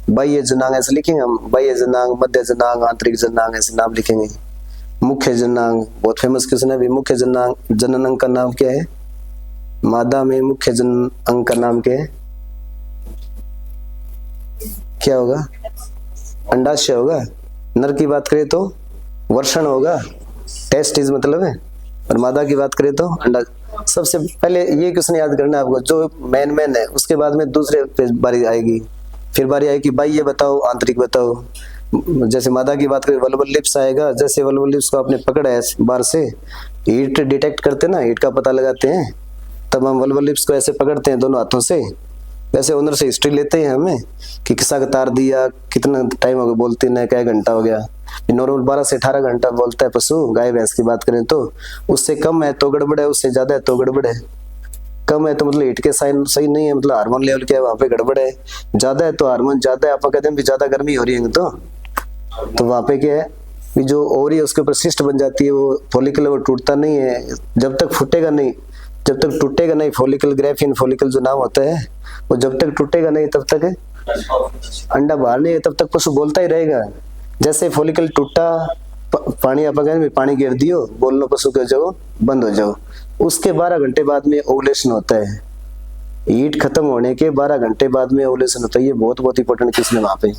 बाह्य जनांग ऐसे लिखेंगे हम, बाह्य जनांग, मध्य जनांग, आंतरिक जनांग ऐसे नाम लिखेंगे। मुख्य जनांग बहुत फेमस क्वेश्चन है भी, मुख्य जनांग जननांग का नाम क्या है? मादा में मुख्य जननांग का नाम क्या है? क्या होगा? अंडाशय होगा। नर की बात करें तो वर्षण होगा, टेस्टिस मतलब है। और मादा की बात करें तो अंडा। सबसे पहले ये क्वेश्चन याद करना है आपको, जो मेन है, उसके बाद में दूसरे पे बारी आएगी, फिर बारी आएगी बाह्य बताओ, आंतरिक बताओ। जैसे मादा की बात करें वल्वल लिप्स आएगा। जैसे वल्वल लिप्स को आपने पकड़ा है बाहर से, हीट डिटेक्ट करते ना, हीट का पता लगाते हैं, तब हम वल्वल लिप्स को ऐसे पकड़ते हैं दोनों हाथों से। वैसे ओनर से हिस्ट्री लेते हैं हमें कि किसा का तार दिया, कितना टाइम हो गया बोलते न, क्या घंटा हो गया। नॉर्मल 12 से 18 घंटा बोलता है पशु, गाय भैंस की बात करें तो। उससे कम है तो गड़बड़ है, उससे ज्यादा है तो गड़बड़ है। कम है तो मतलब हीट के साइन सही नहीं है, मतलब हार्मोन लेवल क्या है वहाँ पे गड़बड़ है। ज्यादा है तो हार्मोन ज्यादा है, आप कहते हैं ज्यादा गर्मी हो रही है तो वहाँ पे क्या है कि जो ओवरी है उसके ऊपर सिस्ट बन जाती है, वो फॉलिकल वो टूटता नहीं है जब तक फूटेगा नहीं, जब तक टूटेगा नहीं। फॉलिकल ग्रेफिन फॉलिकल जो नाम होता है, वो जब तक टूटेगा नहीं तब तक अंडा बाहर नहीं है, तब तक पशु बोलता ही रहेगा। जैसे फॉलिकल टूटा, पानी आप पानी गिर दियो, बोलना पशु के जाओ बंद हो जाओ। उसके 12 घंटे बाद में ओवुलेशन होता है। हीट खत्म होने के 12 घंटे बाद में ओवुलेशन होता है। ये बहुत बहुत इंपॉर्टेंट किसने वहां पे।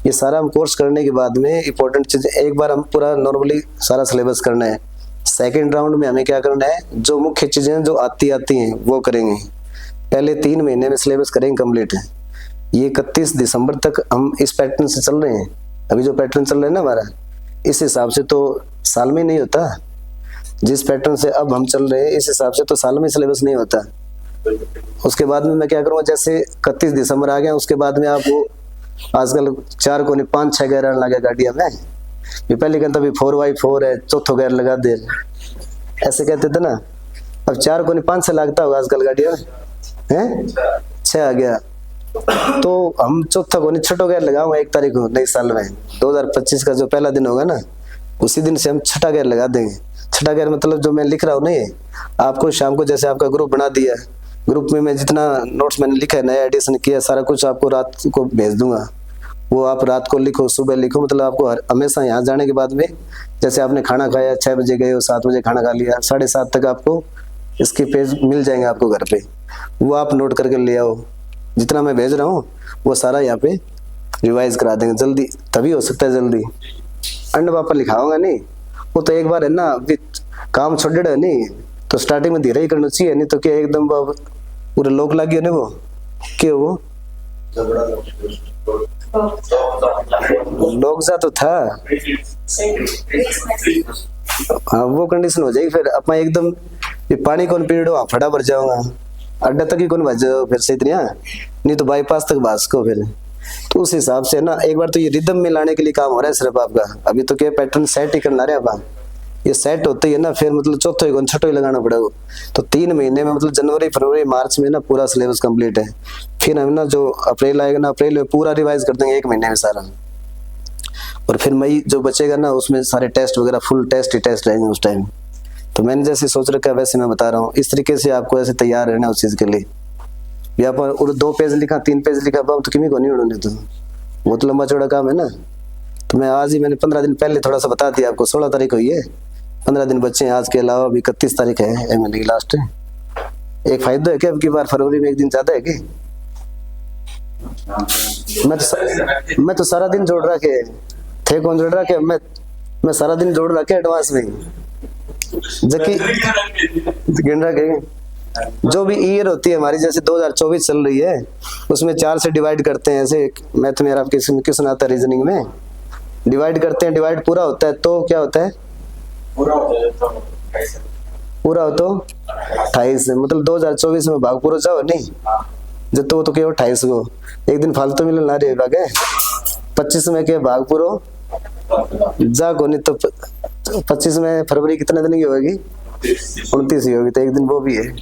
ये सारा हम कोर्स करने के बाद में इंपॉर्टेंट चीज एक बार हम पूरा नॉर्मली सारा सिलेबस करना है। सेकेंड राउंड में हमें क्या करना है, जो मुख्य चीजें जो आती हैं वो करेंगे। पहले 3 महीने में सिलेबस करेंगे कंप्लीट है। ये 31 दिसंबर तक हम इस पैटर्न से चल रहे हैं। अभी जो पैटर्न चल रहा है ना हमारा, इस हिसाब से तो साल में नहीं होता। जिस पैटर्न से अब हम चल रहे हैं इस हिसाब से तो साल में सिलेबस नहीं होता। उसके बाद में मैं क्या करूँगा, जैसे 31 दिसंबर आ गया, उसके बाद में आपको आजकल 4 को नहीं 5-6 गेयर लगा गाड़िया में। ये पहले कहता भी 4x4 है, चौथो गेयर लगा दे, ऐसे कहते थे ना। अब 4 को नहीं 5 से लगता होगा आजकल गाड़िया में, हैं 6 आ गया। तो हम चौथा को नहीं छठो गेयर लगाऊंगा 1 तारीख को नई साल में 2025 का जो पहला दिन होगा ना, उसी दिन से हम छठा गेयर लगा देंगे। छठा गेयर मतलब जो मैं लिख रहा हूँ ना, ये आपको शाम को जैसे आपका ग्रुप बना दिया, ग्रुप में मैं जितना नोट्स मैंने लिखा है, नया एडिशन किया, सारा कुछ आपको रात को भेज दूंगा। वो आप रात को लिखो, सुबह लिखो, मतलब आपको हमेशा यहाँ जाने के बाद में, जैसे आपने खाना खाया 6 बजे गए हो, 7 बजे खाना खा लिया, 7:30 तक आपको इसके पेज मिल जाएंगे आपको घर पे। वो आप नोट करके ले आओ। जितना मैं भेज रहा हूँ वो सारा यहाँ पे रिवाइज करा देंगे जल्दी, तभी हो सकता है जल्दी। अंड पापा लिखाऊंगा नहीं, वो तो एक बार है ना काम छोड़ है नहीं, तो स्टार्टिंग में धीरे ही करना चाहिए, नहीं तो क्या एकदम पूरे लोग लग गए ना वो क्या वो लोग जा तो था। हाँ वो कंडीशन हो जाएगी, फिर अपना एकदम पानी कौन पीरियड हो फटा भर जाऊंगा, अड्डा तक ही कौन भाज फिर से इतनी, नहीं तो बाईपास तक भाज को फिर। तो उस हिसाब से ना एक बार तो ये रिदम में लाने के लिए काम हो रहा है सिर्फ आपका। अभी तो क्या पैटर्न सेट ही करना रहे आप, ये सेट होते ही है ना, फिर मतलब चौथो ही छठो ही लगाना पड़ेगा। तो 3 महीने में मतलब जनवरी फरवरी मार्च में ना पूरा सिलेबस कंप्लीट है। फिर हम ना जो अप्रैल आएगा ना, अप्रैल में पूरा रिवाइज कर देंगे 1 महीने में सारा। और फिर मई जो बचेगा ना, उसमें सारे टेस्ट वगैरह फुल टेस्ट ही टेस्ट रहेंगे उस टाइम। तो मैंने जैसे सोच रखा है वैसे मैं बता रहा हूँ, इस तरीके से आपको ऐसे तैयार रहना उस चीज के लिए। यहाँ पर 2 पेज लिखा 3 पेज लिखा तो किमी को नहीं उड़ने, तो वो तो लंबा चौड़ा काम है ना। तो मैं आज ही मैंने 15 दिन पहले थोड़ा सा बता दिया आपको, 16 तारीख हुई है, 15 दिन बच्चे हैं आज के अलावा। अभी 31 तारीख है महीने की लास्ट है। एक फायदा है कि अब की बार फरवरी में 1 दिन ज्यादा है कि मैं तो सारा दिन जोड़ रखे थे, कौन जोड़ रखे, मैं सारा दिन जोड़ रखे एडवांस में, जबकि गिन रखे। जो भी ईयर होती है हमारी, जैसे 2024 चल रही है, उसमें 4 से डिवाइड करते हैं। ऐसे मैथ में आपके क्वेश्चन आता है, रीजनिंग में डिवाइड करते हैं, डिवाइड पूरा होता है तो क्या होता है
पूरा हो जाए तो
28 मतलब 2024 में भाग पूरा जाओ नहीं जब तो वो तो केवल 28 को एक दिन फालतू मिलन ना रहे भागे 25 में के भाग पूरो जा को नहीं तो 25 में फरवरी कितने दिन की होगी 29 ही होगी तो एक दिन वो भी है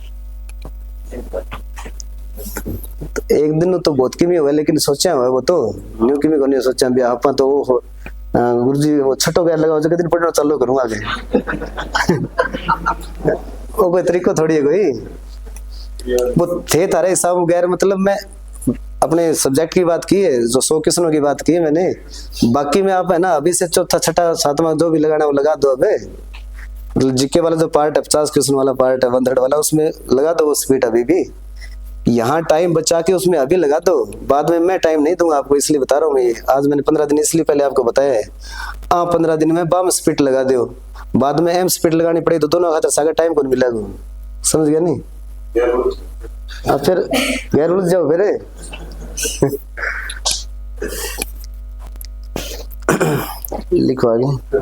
तो एक दिन तो बहुत की भी हुआ लेकिन सोचा हुआ वो तो न्यू की भी को नहीं सोचा भी आप तो वो गुरुजी वो छठो गैर लगा दिन पढ़ना चालू करूंगा आगे वो कोई तरीको थोड़ी है कोई वो थे तारे हिसाब गैर मतलब मैं अपने सब्जेक्ट की बात की है जो 100 क्वेश्चनों की बात की है मैंने बाकी में आप है ना अभी से चौथा छठा सातवां जो भी लगाना वो लगा दो अबे मतलब जीके वाला जो पार्ट है 50 क्वेश्चन वाला पार्ट है 1/3 वाला उसमें लगा दो वो स्पीड अभी भी यहाँ टाइम बचा के उसमें अभी लगा दो बाद में मैं टाइम नहीं दूंगा आपको इसलिए बता रहा हूँ मैं आज मैंने 15 दिन इसलिए पहले आपको बताया है 15 दिन में बाम स्पीड लगा दो बाद में एम स्पीड लगानी पड़ेगी तो दोनों खातर सागर टाइम को मिलेगा समझ गया नहीं फिर गैर उलझ जाओ फिर लिखो आगे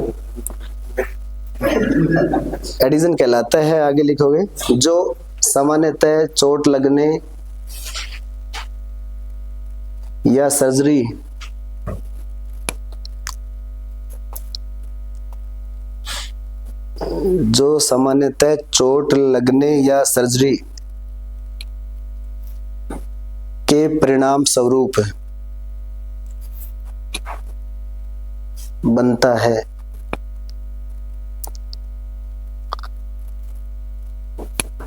एडिशन कहलाता है आगे लिखोगे जो सामान्यतः चोट लगने या सर्जरी जो सामान्यतः चोट लगने या सर्जरी के परिणाम स्वरूप बनता है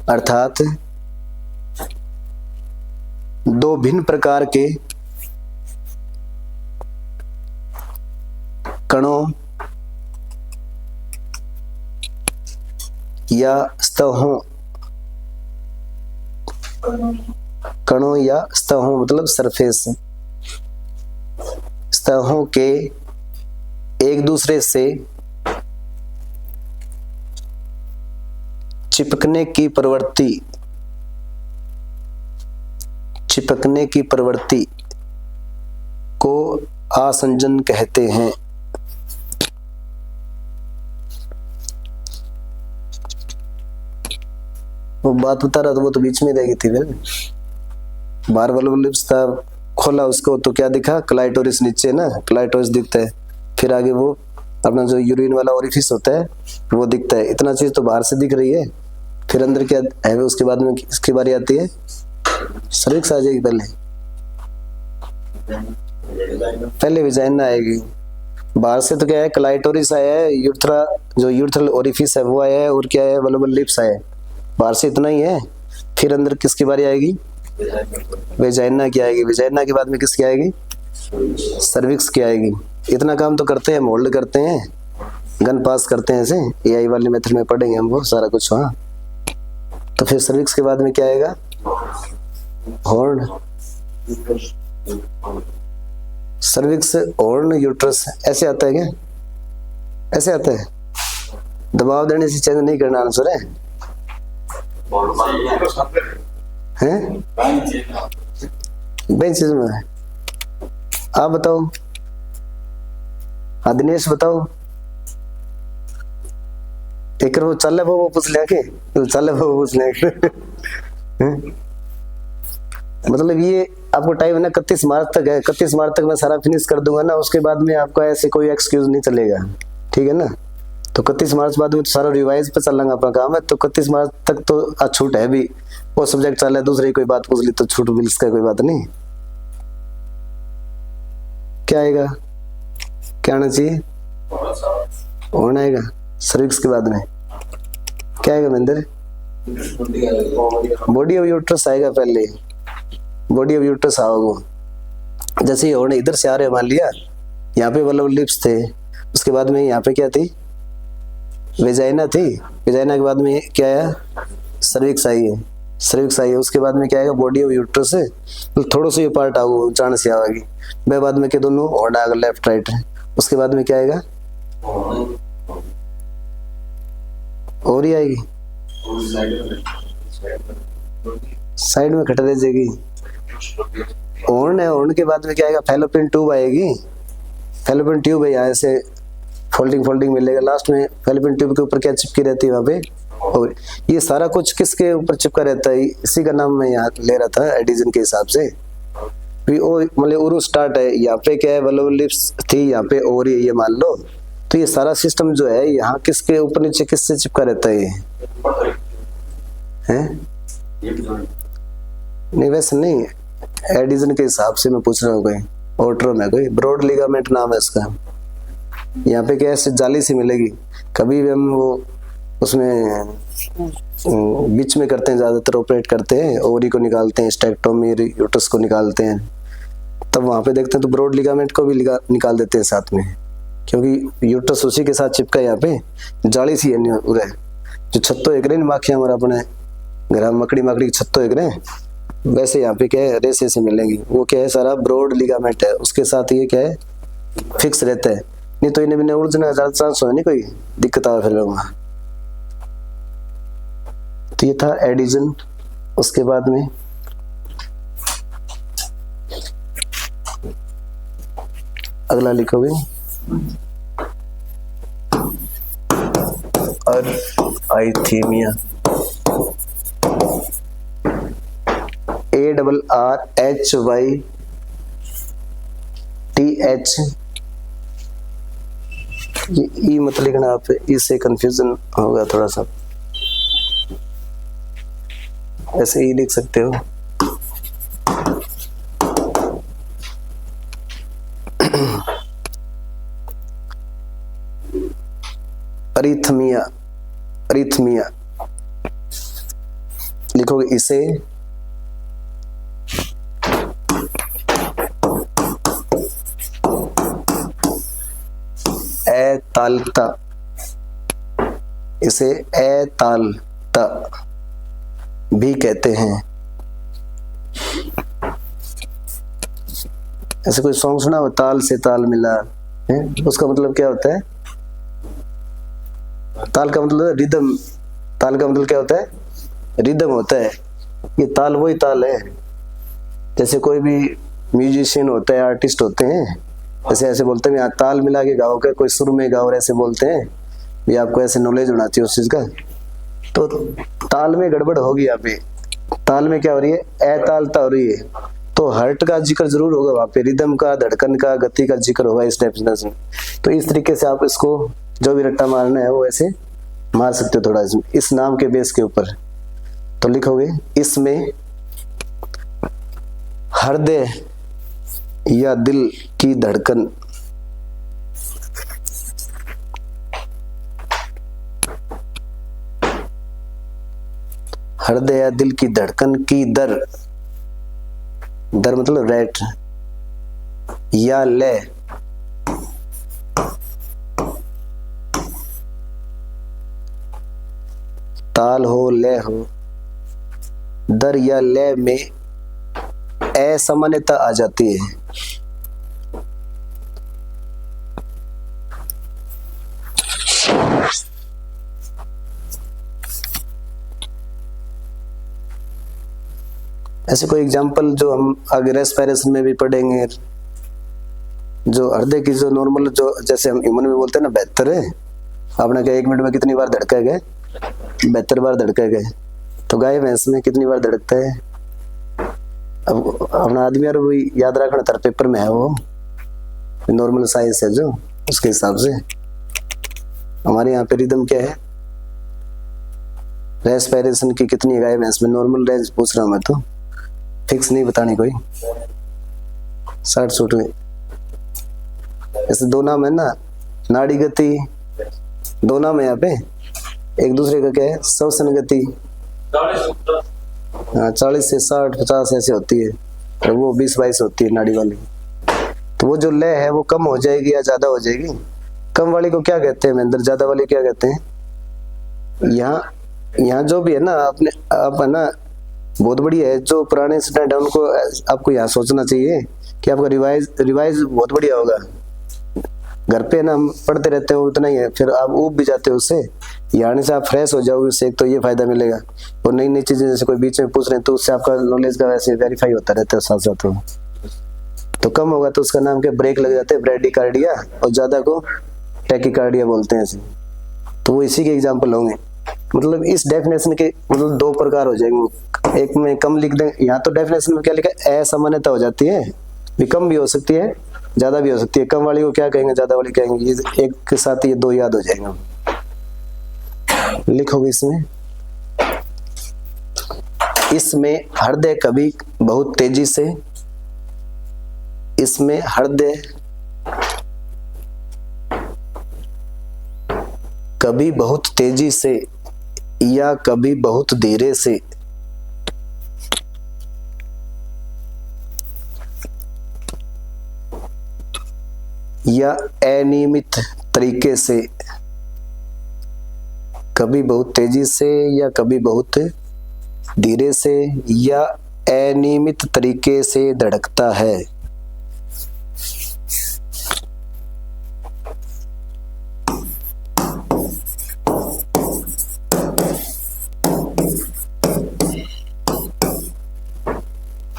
अर्थात दो भिन्न प्रकार के कणों या स्तहों मतलब सरफेस स्तहों के एक दूसरे से चिपकने की प्रवृत्ति को आसंजन कहते हैं। वो बात बता रहा था वो तो बीच में रह गई थी फिर बार लिप्स था खोला उसको तो क्या दिखा क्लाइटोरिस नीचे ना क्लाइटोरिस दिखता है फिर आगे वो अपना जो यूरिन वाला ओरिफिस होता है वो दिखता है इतना चीज तो बाहर से दिख रही है फिर अंदर क्या है उसके बाद में इसकी बारी आती है सर्विक्स आ जाएगी पहले विजाइना आएगी बाहर से तो क्या है क्लाइटोरिस आया है यूथ्रा जो यूथ्रल ओरिफिस है वो आया है और क्या है वल्बल लिप्स आया है बाहर से इतना ही है फिर अंदर किसकी बारी आएगी वेजाइना की आएगी वेजाइना के बाद में किसकी आएगी सर्विक्स की आएगी इतना काम तो करते हैं मोल्ड करते हैं गन पास करते हैं ऐसे एआई वाले मेथड में पढ़ेंगे हम वो सारा कुछ हाँ तो फिर सर्विक्स के बाद में क्या आएगा हॉर्न सर्विक्स हॉर्न यूट्रस ऐसे आता है क्या ऐसे आता है दबाव देने से चेंज नहीं करना आंसर है बेंचेस में आप बताओ हाँ दिनेश बताओ एक वो चल वो पूछ लिया के चल वो पूछ लिया मतलब ये आपको टाइम है ना 31 मार्च तक है 31 मार्च तक मैं सारा फिनिश कर दूंगा ना उसके बाद में आपका ऐसे कोई एक्सक्यूज नहीं चलेगा ठीक है ना तो 31 मार्च बाद में तो सारा रिवाइज पे चलना अपना काम है तो 31 मार्च तक तो छूट है भी वो सब्जेक्ट चल रहा है दूसरी कोई बात पूछ ली तो छूट मिल इसका कोई बात नहीं क्या आएगा क्या आना चाहिए होना आएगा सर्विक्स के बाद में क्या आएगा महेंद्र बॉडी ऑफ यूट्रस आएगा पहले बॉडी ऑफ यूट्रस आओगे जैसे ही होने इधर से आ रहे मान लिया यहाँ पे वल्बल लिप्स थे उसके बाद में यहाँ पे क्या थी वेजाइना थी वेजाइना के बाद में क्या आया सर्विक्स आई है सर्विक्स आई है उसके बाद में क्या आएगा बॉडी ऑफ यूट्रस है तो थोड़ा सा ये पार्ट आओ जान से आएगी वह बाद में के दोनों और आएगा लेफ्ट राइट है उसके बाद में क्या आएगा और ही आएगी साइड में खड़ा रह जाएगी हॉर्न है हॉर्न के बाद में क्या आएगा फैलोपियन ट्यूब आएगी फैलोपियन ट्यूब है यहाँ से फोल्डिंग मिलेगा। लास्ट में फैलोपियन ट्यूब के ऊपर क्या चिपकी रहती है वहां पे, और ये सारा कुछ किसके ऊपर चिपका रहता है, इसी का नाम मैं यहाँ ले रहा था एडिजन के हिसाब से। मतलब उरु स्टार्ट है, यहाँ पे क्या है वल्व लिप्स थी, यहाँ पे ओवरी ये मान लो। तो ये सारा सिस्टम जो है यहाँ किसके ऊपर नीचे किससे चिपका रहता है, हैं? नहीं वैसे नहीं, एडिजन के हिसाब से मैं पूछ रहा हूँ। कोई ओट्रम है, कोई ब्रॉड लिगामेंट नाम है इसका। यहाँ पे क्या है जाली सी मिलेगी, कभी भी हम वो उसमें बीच में करते हैं, ज्यादातर ऑपरेट करते हैं, ओवरी को निकालते हैं, स्टेक्टोमी यूट्रस को निकालते हैं, तब वहां पे देखते हैं तो ब्रॉड लिगामेंट को भी निकाल देते हैं साथ में, क्योंकि यूट्रस उसी के साथ चिपका है। यहाँ पे जाली सी है उरे जो छत्तो एक रहे माखियां हमारा अपने घर मकड़ी की छत्तो एक रहे, वैसे यहाँ पे क्या है रेसे से मिलेंगी। वो क्या है सारा ब्रॉड लिगामेंट है, उसके साथ ये क्या है फिक्स रहता है, नहीं तो इन्हें भी उलझने का ज्यादा चांस हो, नहीं कोई दिक्कत आ फिर वहां। तो ये था एडिजन। उसके बाद में अगला लिखोगे अर्थाइथीमिया, ARRHYTH, ये ई मत लिखना आप, इससे कंफ्यूजन होगा थोड़ा सा, ऐसे ही लिख सकते हो। अरिथमिया लिखोगे इसे अतालता, इसे अतालता भी कहते हैं। ऐसे कोई सॉन्ग सुना हो, ताल से ताल मिला है, उसका मतलब क्या होता है? ताल का मतलब रिदम, ताल का मतलब क्या होता है? रिदम होता है। ये ताल वही ताल है, जैसे कोई भी म्यूजिशियन होता है, आर्टिस्ट होते हैं, ऐसे ऐसे बोलते हैं यहाँ ताल मिला के गाओ, कोई सुर में गाओ, ऐसे बोलते हैं। ये आपको ऐसे नॉलेज होना चाहिए उस चीज का। तो ताल में गड़बड़ होगी, यहाँ पे ताल में क्या हो रही है? अतालता हो रही है, तो हर्ट का जिक्र जरूर होगा वहां पे, रिदम का, धड़कन का, गति का जिक्र होगा इस टाइप से। तो इस तरीके से आप इसको जो भी रट्टा मारना है वो ऐसे मार सकते हो थोड़ा इस नाम के बेस के ऊपर। तो लिखोगे इसमें हृदय या दिल की धड़कन, हृदय या दिल की धड़कन की दर, दर मतलब रेट, या लय, ताल हो लय हो, दर या लय में असामान्यता आ जाती है। ऐसे कोई एग्जांपल जो हम आगे रेस्पिरेशन में भी पढ़ेंगे, जो हृदय की जो नॉर्मल, जो जैसे हम ह्यूमन में बोलते हैं ना 72 है, आपने क्या 1 मिनट में कितनी बार धड़का गए? 72 बार धड़का गए। तो गाय भैंस में कितनी बार धड़कता है? अब अपना आदमी और वही याद रखना, तर पेपर में है वो नॉर्मल साइंस है जो, उसके हिसाब से हमारे यहाँ पे रिदम क्या है, रेस्पिरेशन की कितनी गाय भैंस में, नॉर्मल रेंज पूछ रहा हूँ मैं, तो फिक्स नहीं बतानी कोई 60 में। ऐसे दो नाम है ना, नाड़ी गति, दो नाम है यहाँ पे, एक दूसरे का क्या है? श्वसन गति। हाँ 40 से 60 50 ऐसे होती है, और वो 20-22 होती है नाड़ी वाली। तो वो जो लय है वो कम हो जाएगी या ज्यादा हो जाएगी? कम वाली को क्या कहते हैं महेंद्र, ज्यादा वाली क्या कहते हैं? यहाँ जो भी है ना अपने आप है ना, बहुत बढ़िया है। जो पुराने स्टूडेंट है उनको आपको यहाँ सोचना चाहिए कि आपका रिवाइज बहुत बढ़िया होगा। घर पे ना हम पढ़ते रहते हो उतना ही है, फिर आप ऊब भी जाते हो उससे। यहाँ से आप फ्रेश हो जाओगे उससे, एक तो ये फायदा मिलेगा, और नई नई चीजें जैसे कोई बीच में पूछ रहे हैं तो उससे आपका नॉलेज का वैसे वेरीफाई होता रहता है साथ साथ। तो कम होगा तो उसका नाम क्या, ब्रेक लग जाते हैं, ब्रेडिकार्डिया, और ज्यादा को टैकिकार्डिया बोलते हैं इसे, तो वो इसी के एग्जाम्पल होंगे। मतलब इस डेफिनेशन के मतलब दो प्रकार हो जाएंगे, एक में कम लिख दें, यहाँ तो डेफिनेशन में क्या लिखा है, असामान्यता हो जाती है, भी कम भी हो सकती है ज्यादा भी हो सकती है, कम वाली को क्या कहेंगे ज्यादा वाली कहेंगे, ये एक के साथ ये दो याद हो जाएंगे। लिखोगे इसमें हृदय कभी बहुत तेजी से, इसमें हृदय कभी बहुत तेजी से या कभी बहुत धीरे से या अनियमित तरीके से, कभी बहुत तेजी से या कभी बहुत धीरे से या अनियमित तरीके से धड़कता है।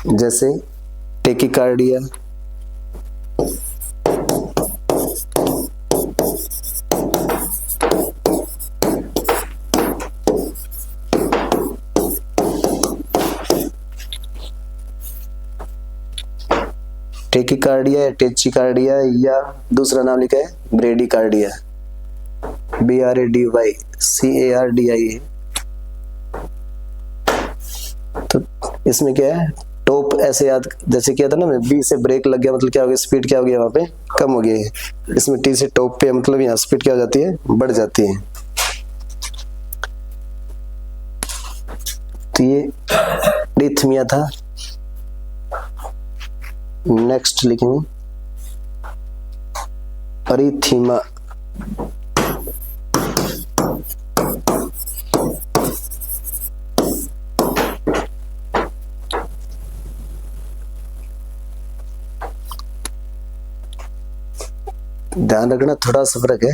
जैसे टेकिकार्डिया, टेकिकार्डिया या टेचिकार्डिया, या दूसरा नाम लिखा है ब्रेडिकार्डिया, BRADYCARDIA। तो इसमें क्या है, टॉप ऐसे याद, जैसे किया था ना मैं, B से ब्रेक लग गया मतलब क्या हो गया, स्पीड क्या हो गया वहां पे कम हो गई है। इसमें T से टॉप पे मतलब यहाँ स्पीड क्या हो जाती है, बढ़ जाती है। तो ये डिथमिया था। नेक्स्ट लिखेंगे अरिथीमा। ध्यान रखना थोड़ा सा फर्क है।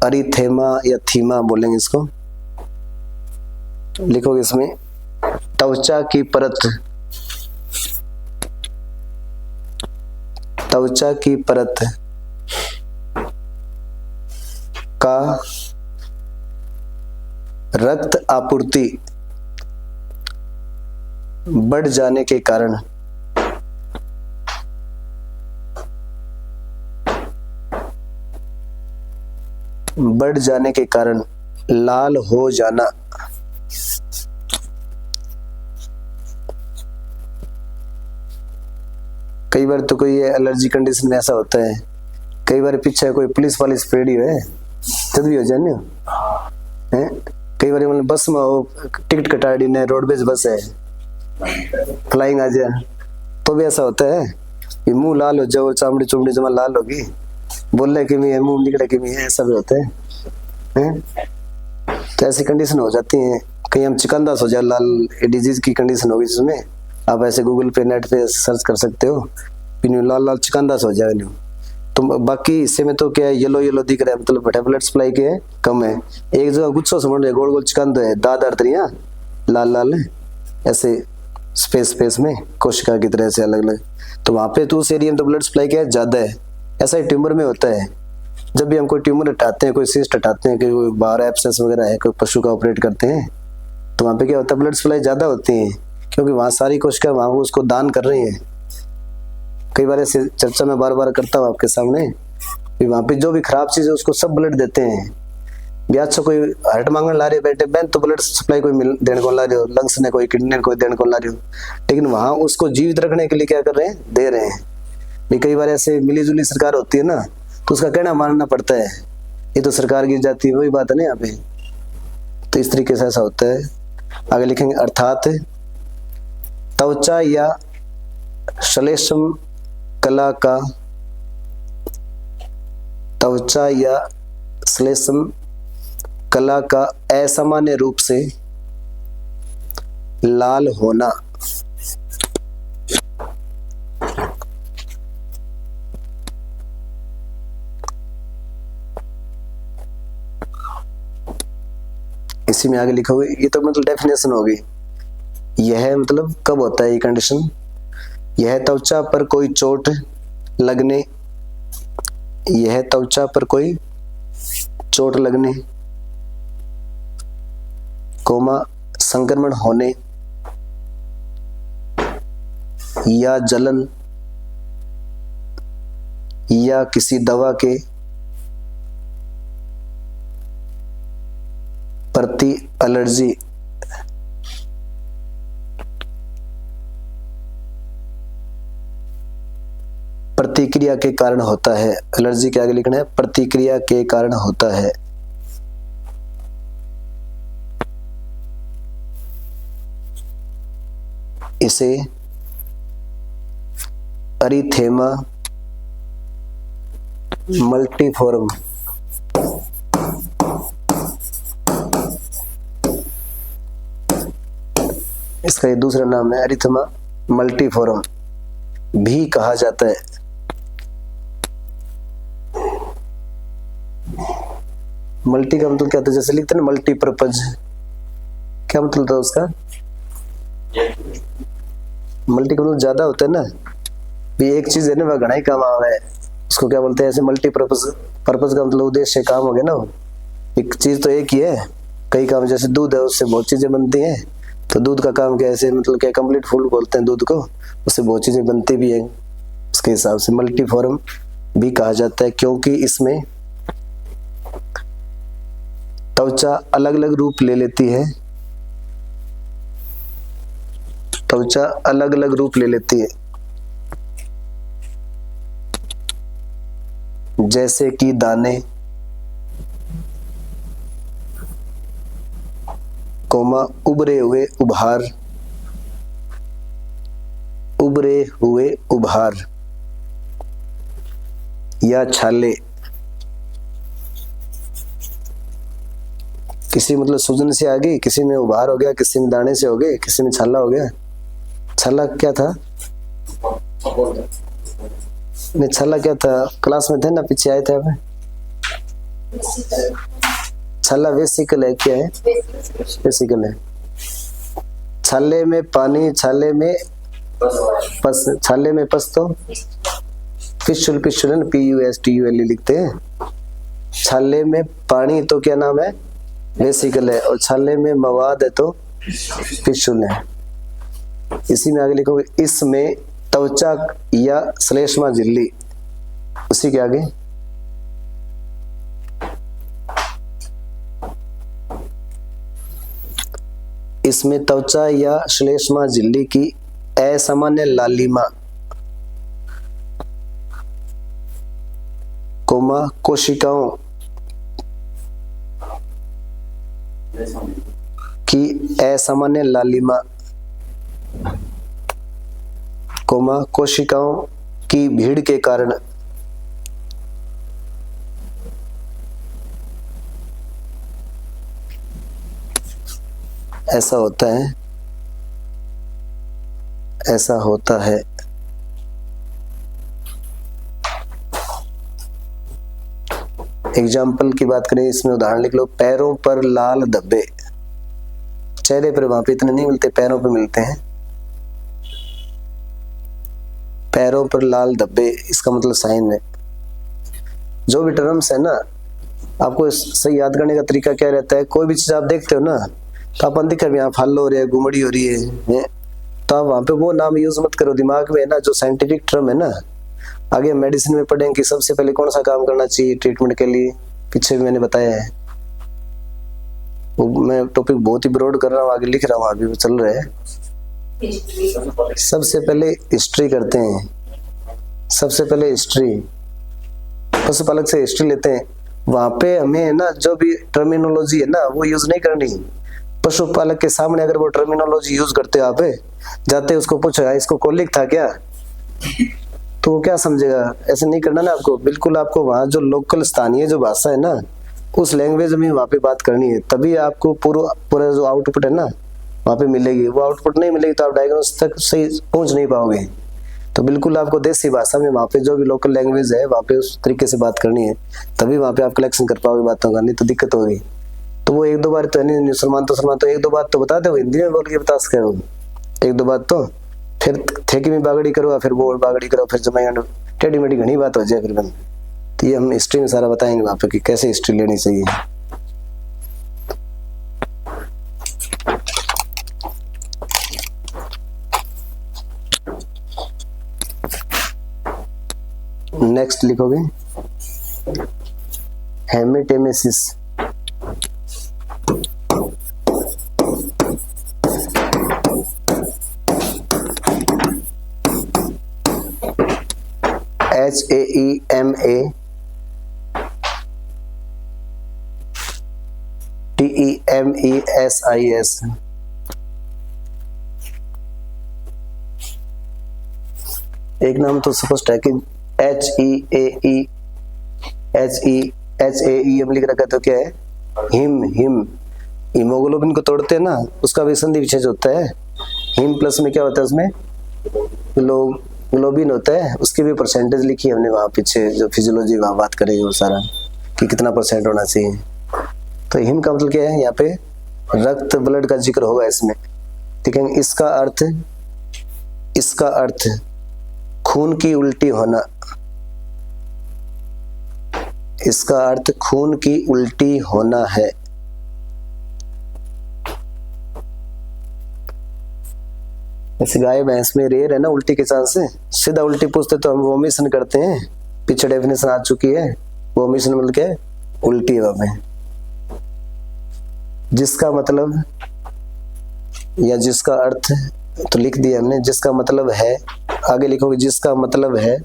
अरिथेमा या थीमा बोलेंगे इसको। लिखोगे इसमें त्वचा की परत, त्वचा की परत का रक्त आपूर्ति बढ़ जाने के कारण लाल हो जाना। कई बार तो कोई एलर्जी कंडीशन में ऐसा होता है, कई बार पीछे कोई पुलिस वाली स्प्रेड है तब भी हो जाने है। कई बार मतलब बस में हो, टिकट कटा दी ने, रोडवेज बस है, फ्लाइंग आ जाए तो भी ऐसा होता है, ये मुंह लाल हो जाओ, चामड़ी चुमड़ी जमा लाल होगी, बोलने की भी है, मुंह निकले की भी है, ऐसा भी होता है। तो ऐसी कंडीशन हो जाती है। कहीं हम चिकनदास हो जाए, लाल डिजीज की कंडीशन होगी जिसमें आप ऐसे गूगल पे नेट पे सर्च कर सकते हो, लाल लाल चिकनदास हो जाए न्यू। तो बाकी हिस्से में तो क्या है, येलो येलो दिख रहा है, मतलब ब्लड सप्लाई के कम है। एक जगह गुच्छो समझ रहे, गोल गोल चिकन है, दाद अर्तरिया लाल लाल है ऐसे स्पेस में कोशिका की तरह से अलग अलग, तो वहां पे तो उस एरिया में तो ब्लड सप्लाई क्या है ज्यादा है। ऐसा ही ट्यूमर में होता है, जब भी हम कोई ट्यूमर हटाते हैं, कोई सिस्ट हटाते हैं, कोई बाहर एब्सेस वगैरह है, कोई पशु का ऑपरेट करते हैं, तो वहां पे क्या होता है, ब्लड सप्लाई ज्यादा होती है, क्योंकि वहां सारी कोशिका वहां उसको दान कर रही है। कई बार ऐसे चर्चा में बार बार करता हूँ आपके सामने, वहां पे जो भी खराब चीज है उसको सब ब्लड देते हैं। ब्याज से कोई हार्ट मांगने ला रहे बैठे बहन, तो ब्लड सप्लाई कोई देने को ला रहे हो, लंग्स ने कोई किडनी ने कोई देने को ला रहे हो, लेकिन वहां उसको जीवित रखने के लिए क्या कर रहे हैं, दे रहे हैं। भी कई बार ऐसे मिली जुली सरकार होती है ना, तो उसका कहना मानना पड़ता है, ये तो सरकार गिर जाती है, वही बात है ना यहाँ पे। तो इस तरीके से ऐसा होता है। आगे लिखेंगे अर्थात त्वचा या श्लेष्म कला का, त्वचा या श्लेष्म कला का असामान्य रूप से लाल होना। इसी में आगे लिखा हुआ, ये तो मतलब डेफिनेशन होगी। यह मतलब कब होता है ये कंडीशन, यह त्वचा पर कोई चोट लगने, यह त्वचा पर कोई चोट लगने, कोमा संक्रमण होने या जलन या किसी दवा के प्रति एलर्जी, प्रतिक्रिया के कारण होता है। एलर्जी के आगे लिखना है प्रतिक्रिया के कारण होता है। इसे एरिथेमा मल्टीफोरम इसका ये दूसरा नाम है, एरिथेमा मल्टीफोरम भी कहा जाता है। मल्टी का मतलब क्या था, जैसे लिखते हैं ना मल्टीपर्पज, क्या मतलब था उसका? मल्टी का मतलब ज्यादा होता है ना, भी एक चीज है ना वह घना ही काम आवा है, उसको क्या बोलते हैं? ऐसे मल्टीपर्पज, पर्पज का मतलब उद्देश्य काम हो गया ना। एक चीज तो एक ही है, कई काम, जैसे दूध है उससे बहुत चीजें बनती हैं, तो दूध का काम क्या ऐसे मतलब क्या कंप्लीट फूड बोलते हैं दूध को, उससे बहुत चीजें बनती भी है। उसके हिसाब से मल्टीफॉर्म भी कहा जाता है, क्योंकि इसमें त्वचा अलग अलग रूप ले लेती है, त्वचा अलग अलग रूप ले लेती है, जैसे कि दाने, कोमा उभरे हुए उभार, उभरे हुए उभार या छाले। किसी मतलब सूजन से आ गई, किसी में उभार हो गया, किसी में दाने से हो गए, किसी में छाला हो गया। छाला क्या था? नहीं, छाला क्या था? क्लास में थे ना, पीछे आए थे आप? छाला वेसिकल है, क्या है? वेसिकल है। छाले में पानी, छाले में पस, छाले में पस तो फिशुल, फिशुल है, PUSTUL लिखते हैं। छाले में पानी तो क्या नाम है? वेसिकल है, और छाले में मवाद है तो फिशुल है। इसी में आगे लिखोगे इसमें त्वचा या श्लेष्मा झिल्ली, उसी के आगे इसमें त्वचा या श्लेष्मा झिल्ली की असामान्य लालिमा, कोमा कोशिकाओं की असामान्य लालिमा, कोमा कोशिकाओं की भीड़ के कारण ऐसा होता है, ऐसा होता है। एग्जाम्पल की बात करें, इसमें उदाहरण लिख लो, पैरों पर लाल धब्बे, चेहरे पर वहां पे इतने नहीं मिलते, पैरों पर मिलते हैं। पैरों पर लाल धब्बे, इसका मतलब साइन है। जो भी टर्म्स है ना, आपको सही याद करने का तरीका क्या रहता है? कोई भी चीज आप देखते हो ना, तो अपन दिख रहा है यहाँ फल हो रही है, गुमड़ी हो रही है, तो आप वहां पे वो नाम यूज मत करो। दिमाग में है ना जो साइंटिफिक टर्म है ना, आगे मेडिसिन में पढ़ेंगे कि सबसे पहले कौन सा काम करना चाहिए ट्रीटमेंट के लिए, पीछे भी मैंने बताया है। वो मैं टॉपिक बहुत ही ब्रॉड कर रहा हूँ, आगे लिख रहा हूँ, आगे वो चल रहा है। सबसे पहले हिस्ट्री करते हैं, सबसे पहले हिस्ट्री, पशुपालक से हिस्ट्री लेते हैं। वहां पे हमें है ना जो भी टर्मिनोलॉजी है ना वो यूज नहीं करनी। पशुपालक के सामने अगर वो टर्मिनोलॉजी यूज करते हो, आप जाते उसको पूछो इसको कोलिक था क्या, तो वो क्या समझेगा? ऐसे नहीं करना ना आपको। बिल्कुल आपको वहाँ जो लोकल स्थानीय जो भाषा है ना, उस लैंग्वेज में वहाँ पे बात करनी है, तभी आपको पूरा जो आउटपुट है ना वहाँ पे मिलेगी। वो आउटपुट नहीं मिलेगी तो आप डायग्नोस तक सही पहुँच नहीं पाओगे। तो बिल्कुल आपको देसी भाषा में वहाँ पे जो भी लोकल लैंग्वेज है वहाँ पे उस तरीके से बात करनी है, तभी वहाँ पे आप कलेक्शन कर पाओगे बातों का, नहीं तो दिक्कत होगी। तो वो एक दो बार तो नहीं, सलमान तो एक दो बात तो बता दे, वो हिंदी में बोल के बता सके, एक दो बात तो फिर थे की भी बागड़ी करो फिर वो बागड़ी करो फिर जमाएंगे, टेढ़ी मेढ़ी घनी बात हो जाए फिर बंद। तो ये हम हिस्ट्री में सारा बताएंगे वहां पे कि कैसे हिस्ट्री लेनी चाहिए। नेक्स्ट लिखोगे हेमेटेमेसिस। HAEMATEMESIS। एक नाम तो स्पष्ट है कि HEAEM लिख रखा है, तो क्या है हिम। हीमोग्लोबिन को तोड़ते हैं ना, उसका भी संधि विच्छेद होता है। हिम प्लस में क्या होता है, उसमें ग्लोबिन होता है, उसकी भी परसेंटेज लिखी है हमने वहां पीछे, जो फिजियोलॉजी वहां बात करेंगे वो सारा कि कितना परसेंट होना चाहिए। तो हिम का मतलब क्या है, यहाँ पे रक्त ब्लड का जिक्र होगा इसमें, ठीक है। इसका अर्थ खून की उल्टी होना, इसका अर्थ खून की उल्टी होना है। ऐसे गाय भैंस में रेयर है ना उल्टी के चांस से, सीधा उल्टी पूछते तो हम वोमिशन करते हैं, पीछे डेफिनेशन आ चुकी है। वोमिशन मतलब क्या है, उल्टी हवा में। जिसका मतलब या जिसका अर्थ तो लिख दिया हमने, जिसका मतलब है, आगे लिखोगे जिसका मतलब है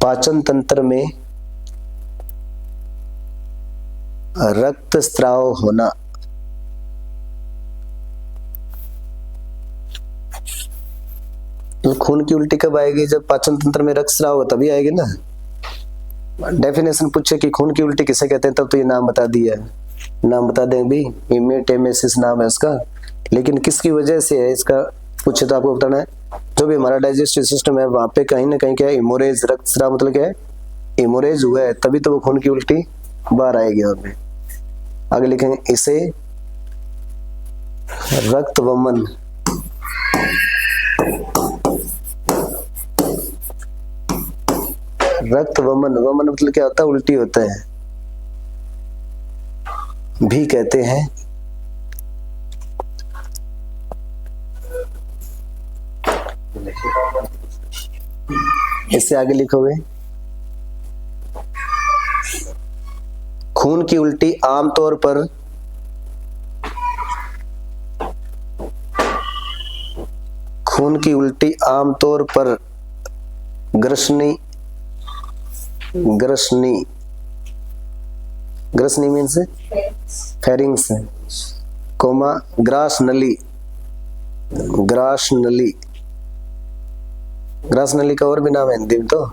पाचन तंत्र में रक्त स्राव होना। तो खून की उल्टी कब आएगी, जब पाचन तंत्र में रक्त स्राव हो तभी आएगी ना। डेफिनेशन पूछे कि खून की उल्टी किसे कहते हैं, तब तो ये नाम बता दिया, नाम बता दें भी, हेमेटेमेसिस नाम है इसका। लेकिन किसकी वजह से है इसका पूछे तो आपको बताना है, जो भी हमारा डाइजेस्टिव सिस्टम है वहां पे कहीं ना कहीं क्या है, हेमोरेज, रक्त स्राव मतलब क्या है, हेमोरेज हुआ है, तभी तो वो खून की उल्टी बाहर आएगी। वहां पे आगे लिखेंगे इसे रक्त वमन, रक्त वमन, वमन मतलब क्या होता है, उल्टी होता है भी कहते हैं। इससे आगे लिखोगे खून की उल्टी आमतौर पर ग्रसनी मीन्स फेरिंग्स कोमा ग्रास नली का और भी नाम है हिंदी में तो,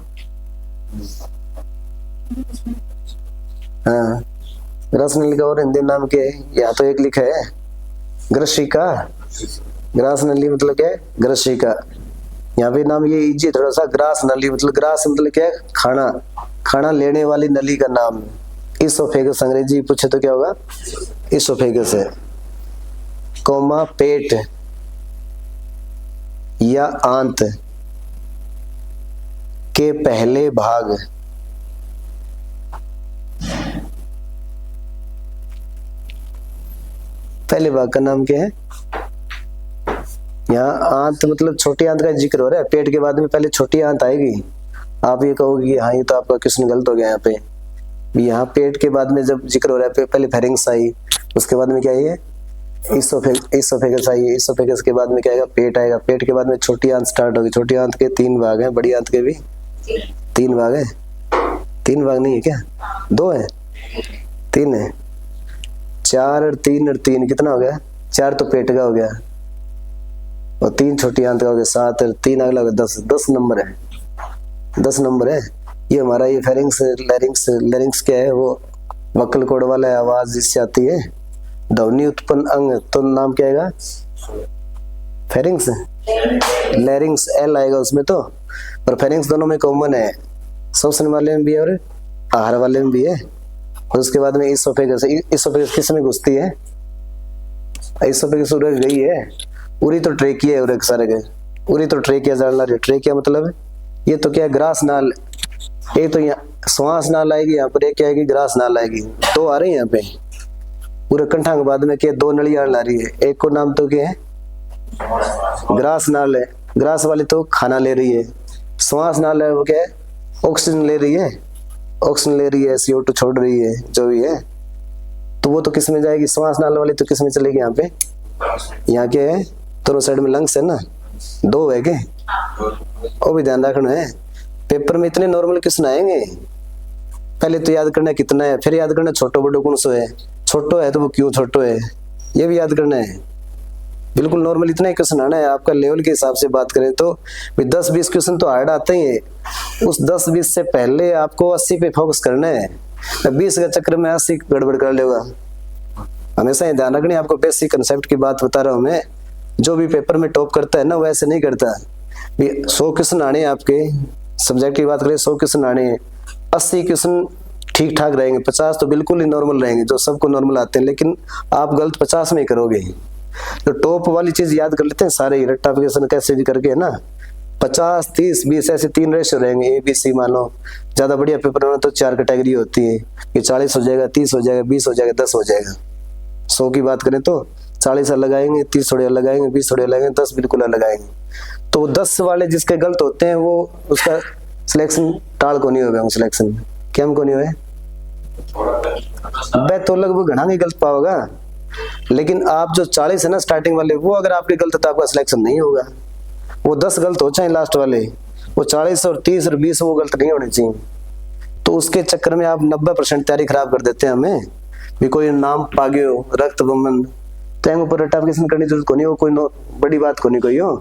हाँ ग्रास नली का और हिंदी नाम क्या है, या तो एक लिखा है ग्रसिका, ग्रास नली मतलब क्या है, ग्रसिका। यहाँ पे नाम ये इजी थोड़ा सा, ग्रास नली मतलब, ग्रास मतलब क्या है, खाना लेने वाली नली का नाम। इसोफेगस अंग्रेजी पूछे तो क्या होगा, इसोफेगस है, कोमा पेट या आंत के पहले भाग, पहले भाग का नाम क्या है, यहाँ आंत मतलब छोटी आंत का जिक्र हो रहा है, पेट के बाद में पहले छोटी आंत आएगी। आप ये कहोगे हाँ ये तो आपका क्वेश्चन गलत हो गया, यहाँ पे यहाँ पेट के बाद में जब जिक्र हो रहा है, पहले फेरिंग्स आई, उसके बाद में क्या है, इसोफेगस आई, इसोफेगस के बाद में क्या आएगा, पेट आएगा, पेट के बाद में छोटी आंत स्टार्ट होगी। छोटी आंत के 3 भाग हैं, बड़ी आंत के भी 3 भाग हैं। 3 भाग नहीं है क्या, 2 है, 3 है, 4 और 3 और 3 कितना हो गया, 4 तो पेट का हो गया और 3 छोटी आंत का हो गया, 7 और 3 अगला 10 नंबर है, 10 नंबर है। ये हमारा ये फेरिंग्स, लैरिंग्स क्या है, वो वक्ल कोड वाला आवाज जिससे आती है, ध्वनि उत्पन्न अंग, तो नाम क्या आएगा, फेरिंग्स, लैरिंग्स एल आएगा उसमें तो। पर फेरिंग्स दोनों में कॉमन है, श्वसन वाले में भी है और आहार वाले में भी है। और उसके बाद में इसोफेगस, इसोफेगस किस में घुसती है, ऐसा पे सूरज गई है उरी तो ट्रेकिया है, उरे सारे गए उरी तो ट्रेकिया जानला रही। ट्रेकिया मतलब ये तो क्या है, ग्रास नाल। एक तो यहाँ श्वास नाल आएगी, यहाँ पर एक क्या आएगी, ग्रास नाल आएगी। दो आ रही है यहाँ पे पूरे कंठा के बाद में क्या दो नलियां ला रही है। एक को नाम तो क्या है, ग्रास नाल है। ग्रास वाली तो खाना ले रही है। श्वास नाल है वो क्या है, ऑक्सीजन ले रही है। ऑक्सीजन ले रही है, CO2 छोड़ रही है, जो भी है। तो वो तो किस में जाएगी, श्वास नाल वाली तो किस में चलेगी, यहाँ पे। यहाँ क्या है, दोनों साइड में लंग्स है ना, दो है के, वो भी ध्यान रखना है। पेपर में इतने नॉर्मल क्वेश्चन आएंगे, पहले तो याद करना है कितना है, फिर याद करना छोटो बड़ो कौन सो है। छोटो है तो वो क्यों छोटो है, ये भी याद करना है। बिल्कुल नॉर्मल इतना ही क्वेश्चन आना है। आपका लेवल के हिसाब से बात करें तो 10-20 क्वेश्चन तो हार्ड आते ही है। उस 10-20 से पहले आपको 80 पे फोकस करना है। 20 के चक्कर में 80 गड़बड़ कर लेगा। हमेशा ये ध्यान रखनी, आपको बेसिक कंसेप्ट की बात बता रहा हूँ मैं। जो भी पेपर में टॉप करता है ना, वैसे नहीं करता। 100 क्वेश्चन आने आपके सब्जेक्ट की बात करें, 100 क्वेश्चन आने हैं, 80 क्वेश्चन ठीक ठाक रहेंगे, 50 तो बिल्कुल ही नॉर्मल रहेंगे, जो सबको नॉर्मल आते हैं। लेकिन आप गलत 50 में करोगे। तो टॉप वाली चीज याद कर लेते हैं सारे, रेक्टिफिकेशन कैसे भी करके है ना। 50, 30, 20 ऐसे 3 रेशियो रहेंगे, ABC मानो। ज्यादा बढ़िया पेपर होना तो 4 कैटेगरी होती है, ये 40 हो जाएगा, 30 हो जाएगा, 20 हो जाएगा, 10 हो जाएगा। 100 की बात करें तो 40 अलग आएंगे, 30 थोड़े अलग आएंगे, 20 थोड़े अलग आएंगे, 10 बिल्कुल अलग आएंगे। तो 10 वाले जिसके गलत होते हैं वो उसका सिलेक्शन टाल को नहीं होगा। सिलेक्शन क्या को नहीं हुए, तो लगभग घना ही गलत पाओगा। लेकिन आप जो 40 है ना स्टार्टिंग वाले, वो अगर आपके गलत तो आपका सिलेक्शन नहीं होगा। वो 10 गलत हो चाहे लास्ट वाले, वो 40 और 30 और 20 वो गलत नहीं होने चाहिए। तो उसके चक्कर में आप 90% तैयारी खराब कर देते हैं। हमें भी कोई नाम पागे हो, रक्त बमन, तो ऊपर रेक्टिफिकेशन करने की जरूरत को नहीं हो, कोई बड़ी बात को नहीं कोई हो।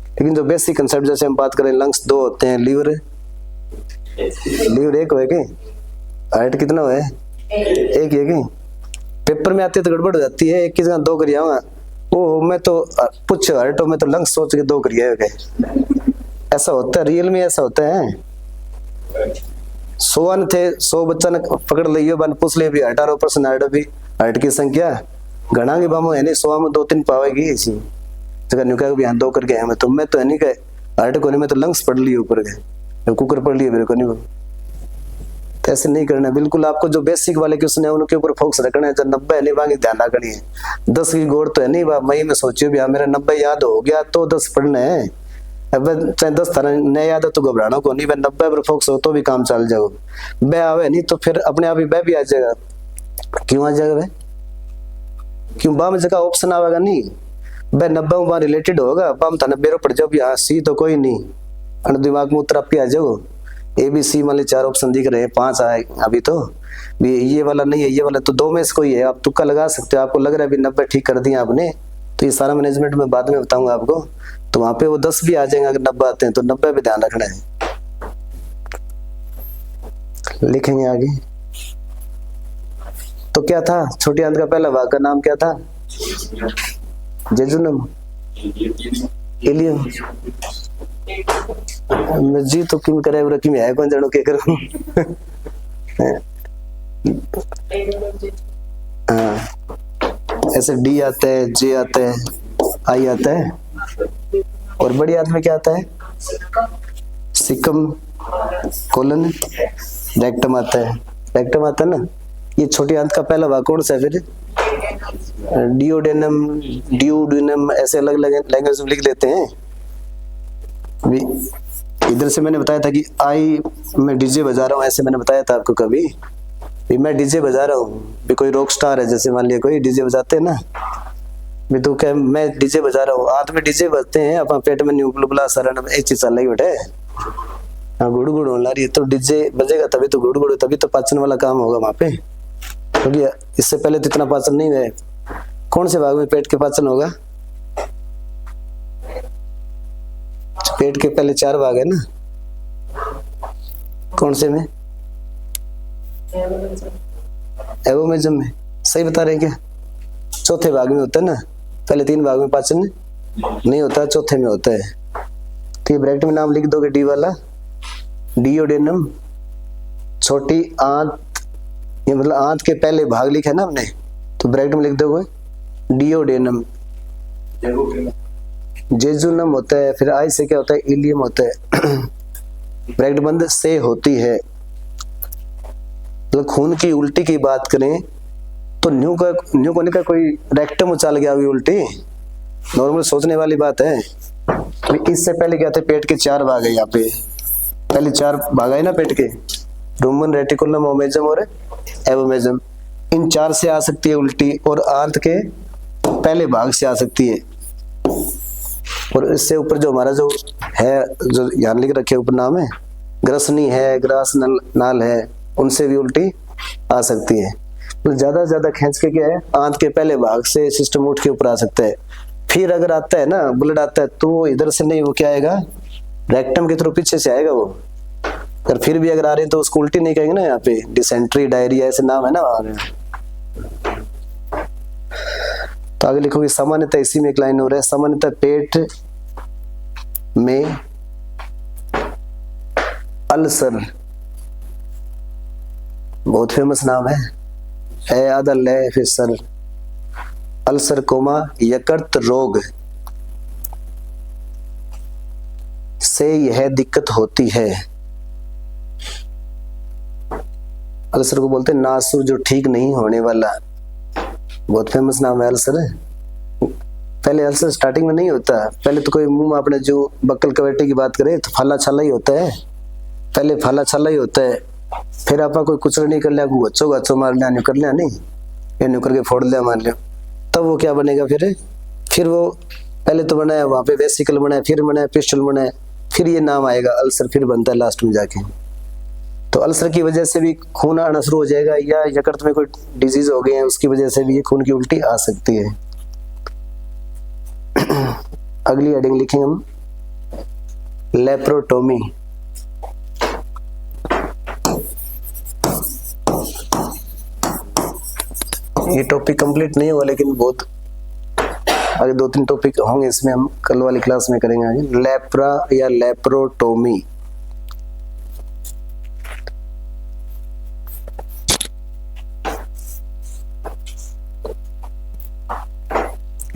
लेकिन जो बेसिक कंसेप्ट जैसे हम बात करें, लंग्स 2 होते हैं, लीवर 1 है कि, हार्ट कितना है, 1 है कि। पेपर में आती है तो गड़बड़ हो जाती है, 1 की जगह 2 करिया हुआ। ओ मैं तो पूछ हार्टो में तो लंग्स सोच के 2 करिया है। ऐसा होता है, रियल में ऐसा होता है। 100 थे, 100 बच्चा ने पकड़ लियो, बन पूछ ले भी 18% हार्ट भी, हार्ट की संख्या घना की बामो है नहीं, 100 में 2-3 पावेगी इसी जगह। न्यू कहा भी यहाँ 2 करके है, मैं तो है नहीं कहे हार्ट को नहीं, मैं तो लंग्स पढ़ लिए ऊपर गए, कुकर पढ़ लिए मेरे को नहीं। तो ऐसे नहीं करना है बिल्कुल। आपको जो बेसिक वाले क्वेश्चन है उनके ऊपर फोकस रखना है। जब 90 है नहीं बाकी ध्यान रखनी है। 10 की गोड़ तो है नहीं, मई में सोचियो भी हाँ मेरा 90 याद हो गया तो 10 पढ़ना है। अब चाहे 10 तरह नहीं याद है तो घबराना को नहीं, 90 पर फोकस हो तो भी काम चल जाओ। बै आवे नहीं तो फिर अपने आप ही बै भी आ जाएगा। क्यों आ जाएगा बै, क्यों बाम जगह ऑप्शन आवेगा नहीं, बै 90 वहां रिलेटेड होगा, बाम था 90 पड़ जाओ भी हाँ सी तो कोई नहीं, अन दिमाग में उतर आ जाओ। ABC वाले 4 ऑप्शन दिख रहे हैं, 5 आए अभी तो भी, ये वाला नहीं है, ये वाला तो 2 में से कोई है। आप तुक्का लगा सकते हो, आपको लग रहा है भी 90 ठीक कर दिया आपने, तो ये सारा मैनेजमेंट में बाद में बताऊंगा आपको। तो वहां पे वो 10 भी आ जाएंगे, अगर 90 आते हैं तो 90 पे ध्यान रखना है। लिखेंगे आगे। तो क्या था, छोटी आंत का पहला भाग का नाम क्या था, जेजुनम इलियम। मैं जी तो किम करे रखी में है कौन जानो के करूं। हाँ ऐसे D आता है, J आता है, I आता है, और बड़ी आंत में क्या आता है, सिकम कोलन रेक्टम आता है। रेक्टम आता है ना। ये छोटी आंत का पहला भाग कौन सा है फिर, डियोडेनम, ड्यूडेनम, ऐसे अलग अलग लैंग्वेज में लिख लेते हैं। इधर से मैंने बताया था कि आई मैं डीजे बजा रहा हूँ, ऐसे मैंने बताया था आपको कभी भी, मैं डीजे बजा रहा हूँ भी। कोई रॉक स्टार है, जैसे मान लिया कोई डीजे बजाते हैं ना भी, तो क्या मैं डीजे बजा रहा हूँ, हाथ में डीजे बजते हैं, अपना पेट में न्यूक्लुबला सरण एक चीज चल रही बैठे, हाँ गुड़ गुड़ होने रही है, तो डीजे बजेगा तभी तो गुड़ गुड़, तभी तो पाचन वाला काम होगा वहां पे। क्योंकि इससे पहले तो इतना पाचन नहीं है। कौन से भाग में पेट के पाचन होगा, पेट के पहले 4 भाग है ना, कौन से में, एवोमेजम में, सही बता रहे हैं क्या। चौथे भाग में होता है ना, पहले 3 भाग में पाचन नहीं होता, चौथे में होता है। तो ये ब्रैकेट में नाम लिख दोगे डी वाला, डियोडेनम, छोटी आंत, ये मतलब आंत के पहले भाग लिखा है ना हमने, तो ब्रैकेट में लिख दोगे डिओडेनम, जेजुनम होता है, फिर आई से क्या होता है, इलियम होता है। ब्रैकेट बंद से होती है। मतलब खून की उल्टी की बात करें तो न्यू कोने का कोई रेक्टम उछाल गया हुई उल्टी, नॉर्मल सोचने वाली बात है। इससे पहले क्या थे, पेट के 4 भाग है, यहाँ पे पहले 4 भाग है ना पेट के, रूमन, रेटिकुलम, ओमेजम और एवोमेजम। इन 4 से आ सकती है उल्टी, और आंत के पहले भाग से आ सकती है। और इससे ऊपर जो हमारा जो है, जो यहाँ लिख रखे ऊपर नाम है, ग्रसनी है, ग्रास नाल है, उनसे भी उल्टी आ सकती है। तो ज्यादा से ज्यादा खींच के क्या है, आंत के पहले भाग से सिस्टम उठ के ऊपर आ सकता है। फिर अगर आता है ना, ब्लड आता है, तो वो इधर से नहीं, वो क्या आएगा, रेक्टम के थ्रू पीछे से आएगा वो। अगर फिर भी अगर आ रहे हैं तो उसको उल्टी नहीं कहेंगे ना, यहाँ पे डिसेंट्री, डायरिया ऐसे नाम है ना वहां में। तो आगे लिखोगे सामान्यतः, इसी में एक लाइन हो रहा है, सामान्यतः पेट में अल्सर, बहुत फेमस नाम है, ए आधा ले फिर सर, अल्सर कोमा यकृत रोग से यह दिक्कत होती है। अल्सर को बोलते हैं नासुर, जो ठीक नहीं होने वाला, बहुत फेमस नाम है अल्सर। पहले अल्सर स्टार्टिंग में नहीं होता, पहले तो कोई मुंह में अपने जो बक्कल कवेटी की बात करें तो फाला छाला ही होता है, पहले फाला छाला ही होता है। फिर आपा कोई कुचर नहीं कर लिया, गच्चो गच्चो मार लिया, कर लिया नहीं, ये न्यू करके फोड़ लिया, मार लिया, तब वो क्या बनेगा, फिर वो पहले तो बनाया वहां पे वेसिकल बनाया, फिर बनाया पिस्टल बनाया, फिर ये नाम आएगा अल्सर, फिर बनता है लास्ट में जाके। तो अल्सर की वजह से भी खून आना शुरू हो जाएगा, या यकृत में कोई डिजीज हो गई है उसकी वजह से भी ये खून की उल्टी आ सकती है। अगली हेडिंग लिखेंगे हम, लेप्रोटोमी। ये टॉपिक कंप्लीट नहीं हुआ, लेकिन बहुत आगे 2-3 टॉपिक होंगे इसमें, हम कल वाली क्लास में करेंगे आगे। लेप्रा या लेप्रोटोमी,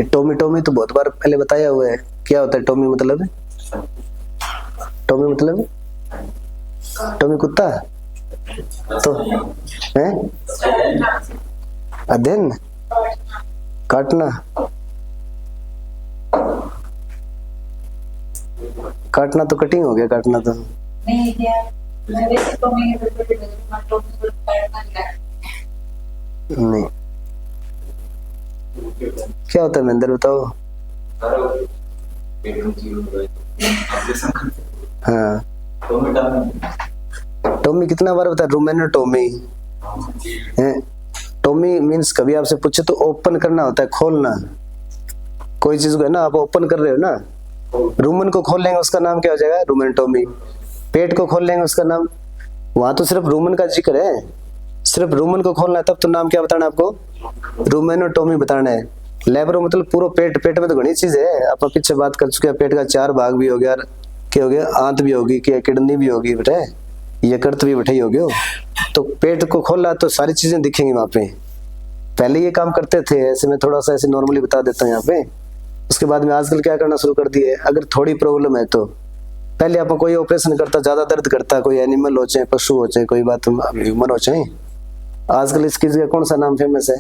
टोमी तो बहुत बार पहले बताया हुआ है, क्या होता है टोमी मतलब, टोमी मतलब टोमी कुत्ता तो है, अध्ययन, काटना, काटना तो कटिंग हो गया, काटना तो नहीं, क्या होता है महेंद्र बताओ। हाँ, टोमी कितना बार बताया, रूमेनोटोमी है। टोमी मीन्स कभी आपसे पूछे तो ओपन करना होता है, खोलना, कोई चीज को है ना, आप ओपन कर रहे हो ना, रूमन को खोल लेंगे उसका नाम क्या हो जाएगा, रूमेनोटोमी। पेट को खोल लेंगे उसका नाम, वहां तो सिर्फ रूमन का जिक्र है, सिर्फ रूमन को खोलना है, तब तो नाम क्या बताना है आपको, रूमेनोटोमी बताना है। लेब्रो मतलब पूरा पेट, पेट में तो घनी चीज है, आप पीछे बात कर चुके हैं, पेट का 4 भाग भी हो गया, क्या हो गया, आंत भी होगी, क्या किडनी भी होगी बेटा, यकृत भी बैठे हो गए। तो पेट को खोला तो सारी चीजें दिखेंगी वहां पे। पहले ये काम करते थे, ऐसे में थोड़ा सा ऐसे नॉर्मली बता देता हूँ यहाँ पे। उसके बाद में आजकल क्या करना शुरू कर दिए, अगर थोड़ी प्रॉब्लम है तो पहले आप कोई ऑपरेशन करता, ज्यादा दर्द करता, कोई एनिमल हो चाहे पशु हो चाहे कोई बात ह्यूमन हो चाहे, आजकल इसकी जगह कौन सा नाम फेमस है,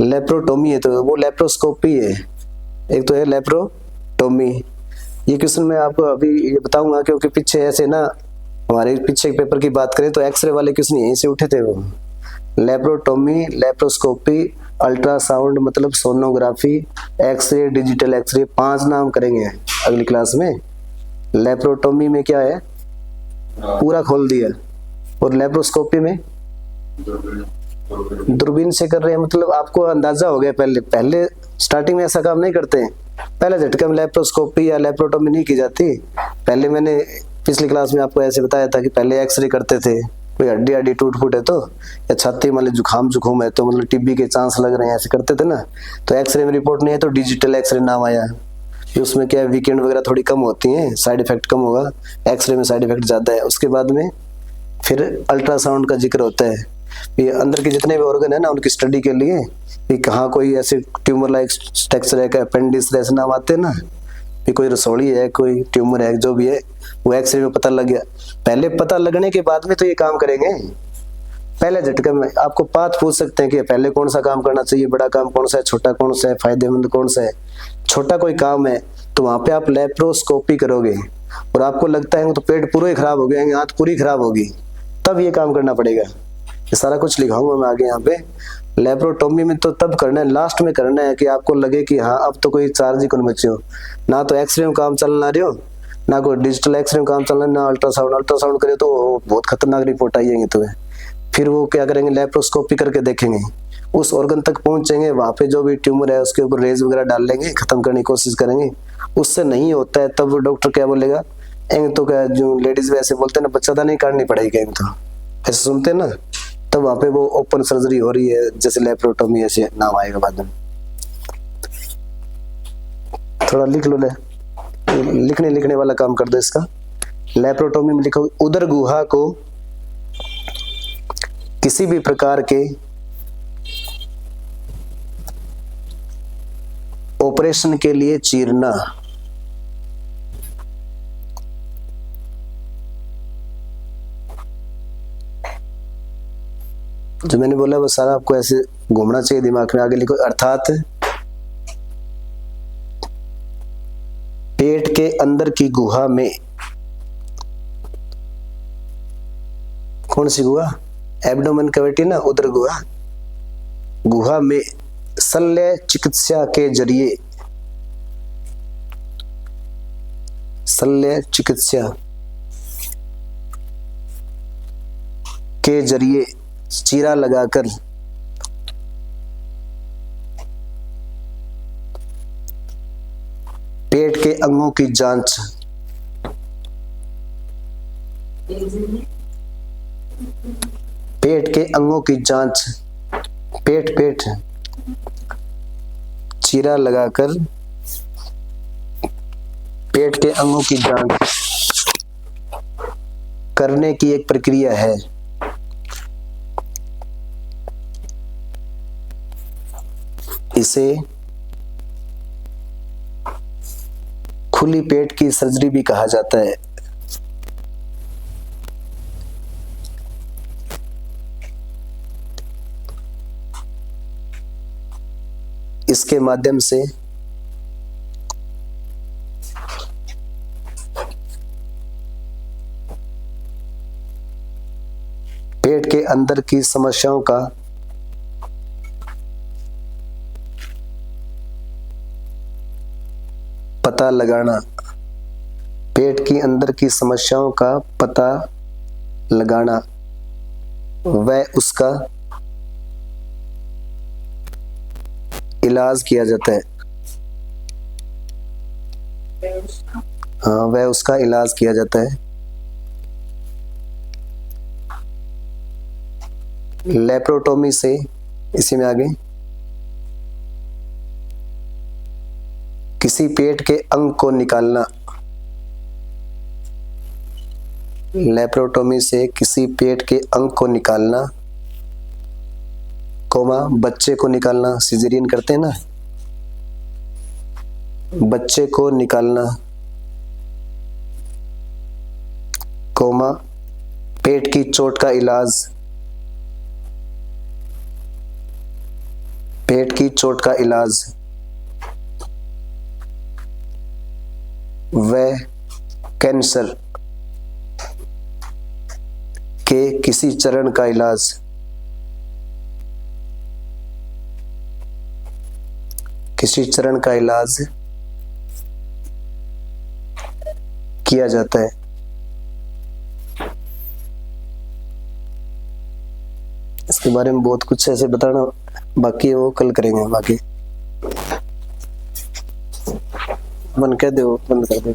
लेप्रोटोमी है, तो वो लेप्रोस्कोपी है, एक तो है लेप्रोटोमी। ये क्वेश्चन मैं आपको अभी ये बताऊंगा, क्योंकि पीछे ऐसे ना हमारे पीछे पेपर की बात करें तो एक्सरे वाले क्वेश्चन यहीं से उठे थे। वो लेप्रोटोमी, लेप्रोस्कोपी, अल्ट्रासाउंड मतलब सोनोग्राफी, एक्सरे, डिजिटल एक्सरे, 5 नाम करेंगे अगली क्लास में। लेप्रोटोमी में क्या है, पूरा खोल दिया, और लेप्रोस्कोपी में दूरबीन से कर रहे हैं, मतलब आपको अंदाजा हो गया। पहले स्टार्टिंग में ऐसा काम नहीं करते हैं, पहले झटके में लेप्रोस्कोपी या लेप्रोटोमी नहीं की जाती। पहले मैंने पिछली क्लास में आपको ऐसे बताया था कि पहले एक्सरे करते थे, कोई हड्डी टूट फूट है तो, या छाती मतलब जुकाम है तो, मतलब टीबी के चांस लग रहे हैं, ऐसे करते थे ना, तो एक्सरे में रिपोर्ट नहीं है तो डिजिटल एक्सरे नाम आया। उसमें क्या है, वीकेंड वगैरह थोड़ी कम होती हैं, साइड इफेक्ट कम होगा, एक्सरे में साइड इफेक्ट ज्यादा है। उसके बाद में फिर अल्ट्रासाउंड का जिक्र होता है, ये अंदर के जितने भी ऑर्गन है ना उनकी स्टडी के लिए कि कहाँ कोई ऐसे ट्यूमर लाइक स्ट्रक्चर है, अपेंडिक्स ऐसे नाम आते हैं ना, कि कोई रसोली है, कोई ट्यूमर है, जो भी है वो एक्सरे में पता लग गया। पहले पता लगने के बाद में तो ये काम करेंगे, पहले झटके में आपको बात पूछ सकते हैं कि पहले कौन सा काम करना चाहिए, बड़ा काम कौन सा है, छोटा कौन सा है, फायदेमंद कौन सा है। छोटा कोई काम है तो वहां पे आप लेप्रोस्कोपी करोगे और आपको लगता है तो पेट पूरा ही खराब हो गया, हाथ पूरी खराब होगी, तब ये काम करना पड़ेगा। ये सारा कुछ लिखाऊंगा मैं आगे यहाँ पे। लेप्रोटोमी में तो तब करना है, लास्ट में करना है कि आपको लगे कि हाँ अब तो कोई चार्ज ही कौन बचे हो, ना तो एक्सरे में काम चलना रहे हो, ना कोई डिजिटल एक्सरे में काम चलना, ना अल्ट्रासाउंड करे तो बहुत खतरनाक रिपोर्ट आएगी तुम्हें। फिर वो क्या करेंगे, लेप्रोस्कोपी करके देखेंगे, उस ऑर्गन तक पहुंचेंगे, वहां पे जो भी ट्यूमर है उसके ऊपर रेज वगैरह डाल लेंगे, खत्म करने की कोशिश करेंगे। उससे नहीं होता है तब डॉक्टर क्या बोलेगा, तो क्या जो लेडीज वैसे बोलते हैं ना, बच्चादानी काटनी पड़ेगी कहीं, तो ऐसे सुनते हैं ना, तब वहां पे वो ओपन सर्जरी हो रही है, जैसे लेप्रोटोमी ऐसे नाम आएगा बाद में। थोड़ा लिख लो, लिखने वाला काम कर दो इसका। लेप्रोटोमी में लिखो, उदर गुहा को किसी भी प्रकार के ऑपरेशन के लिए चीरना। जो मैंने बोला वो सारा आपको ऐसे घूमना चाहिए दिमाग में। आगे लिखो, अर्थात पेट के अंदर की गुहा में, कौन सी गुहा, एब्डोमेन कैविटी ना, उदर गुहा, गुहा में शल्य चिकित्सा के जरिए, शल्य चिकित्सा के जरिए चीरा लगाकर पेट के अंगों की जांच, पेट के अंगों की जांच, पेट चीरा लगाकर पेट के अंगों की जांच करने की एक प्रक्रिया है। इसे खुली पेट की सर्जरी भी कहा जाता है। इसके माध्यम से पेट के अंदर की समस्याओं का पता लगाना, पेट के अंदर की समस्याओं का पता लगाना व उसका इलाज किया जाता है। हाँ, वह उसका इलाज किया जाता है। लेप्रोटोमी से, इसी में आगे, किसी पेट के अंग को निकालना, लेप्रोटोमी से किसी पेट के अंग को निकालना, कोमा बच्चे को निकालना, सिजेरियन करते हैं ना, बच्चे को निकालना, कोमा पेट की चोट का इलाज, पेट की चोट का इलाज, व कैंसर के किसी चरण का इलाज, किसी चरण का इलाज किया जाता है। इसके बारे में बहुत कुछ ऐसे बताना बाकी है, वो कल करेंगे। बाकी बंद कर दो, बंद कर दो।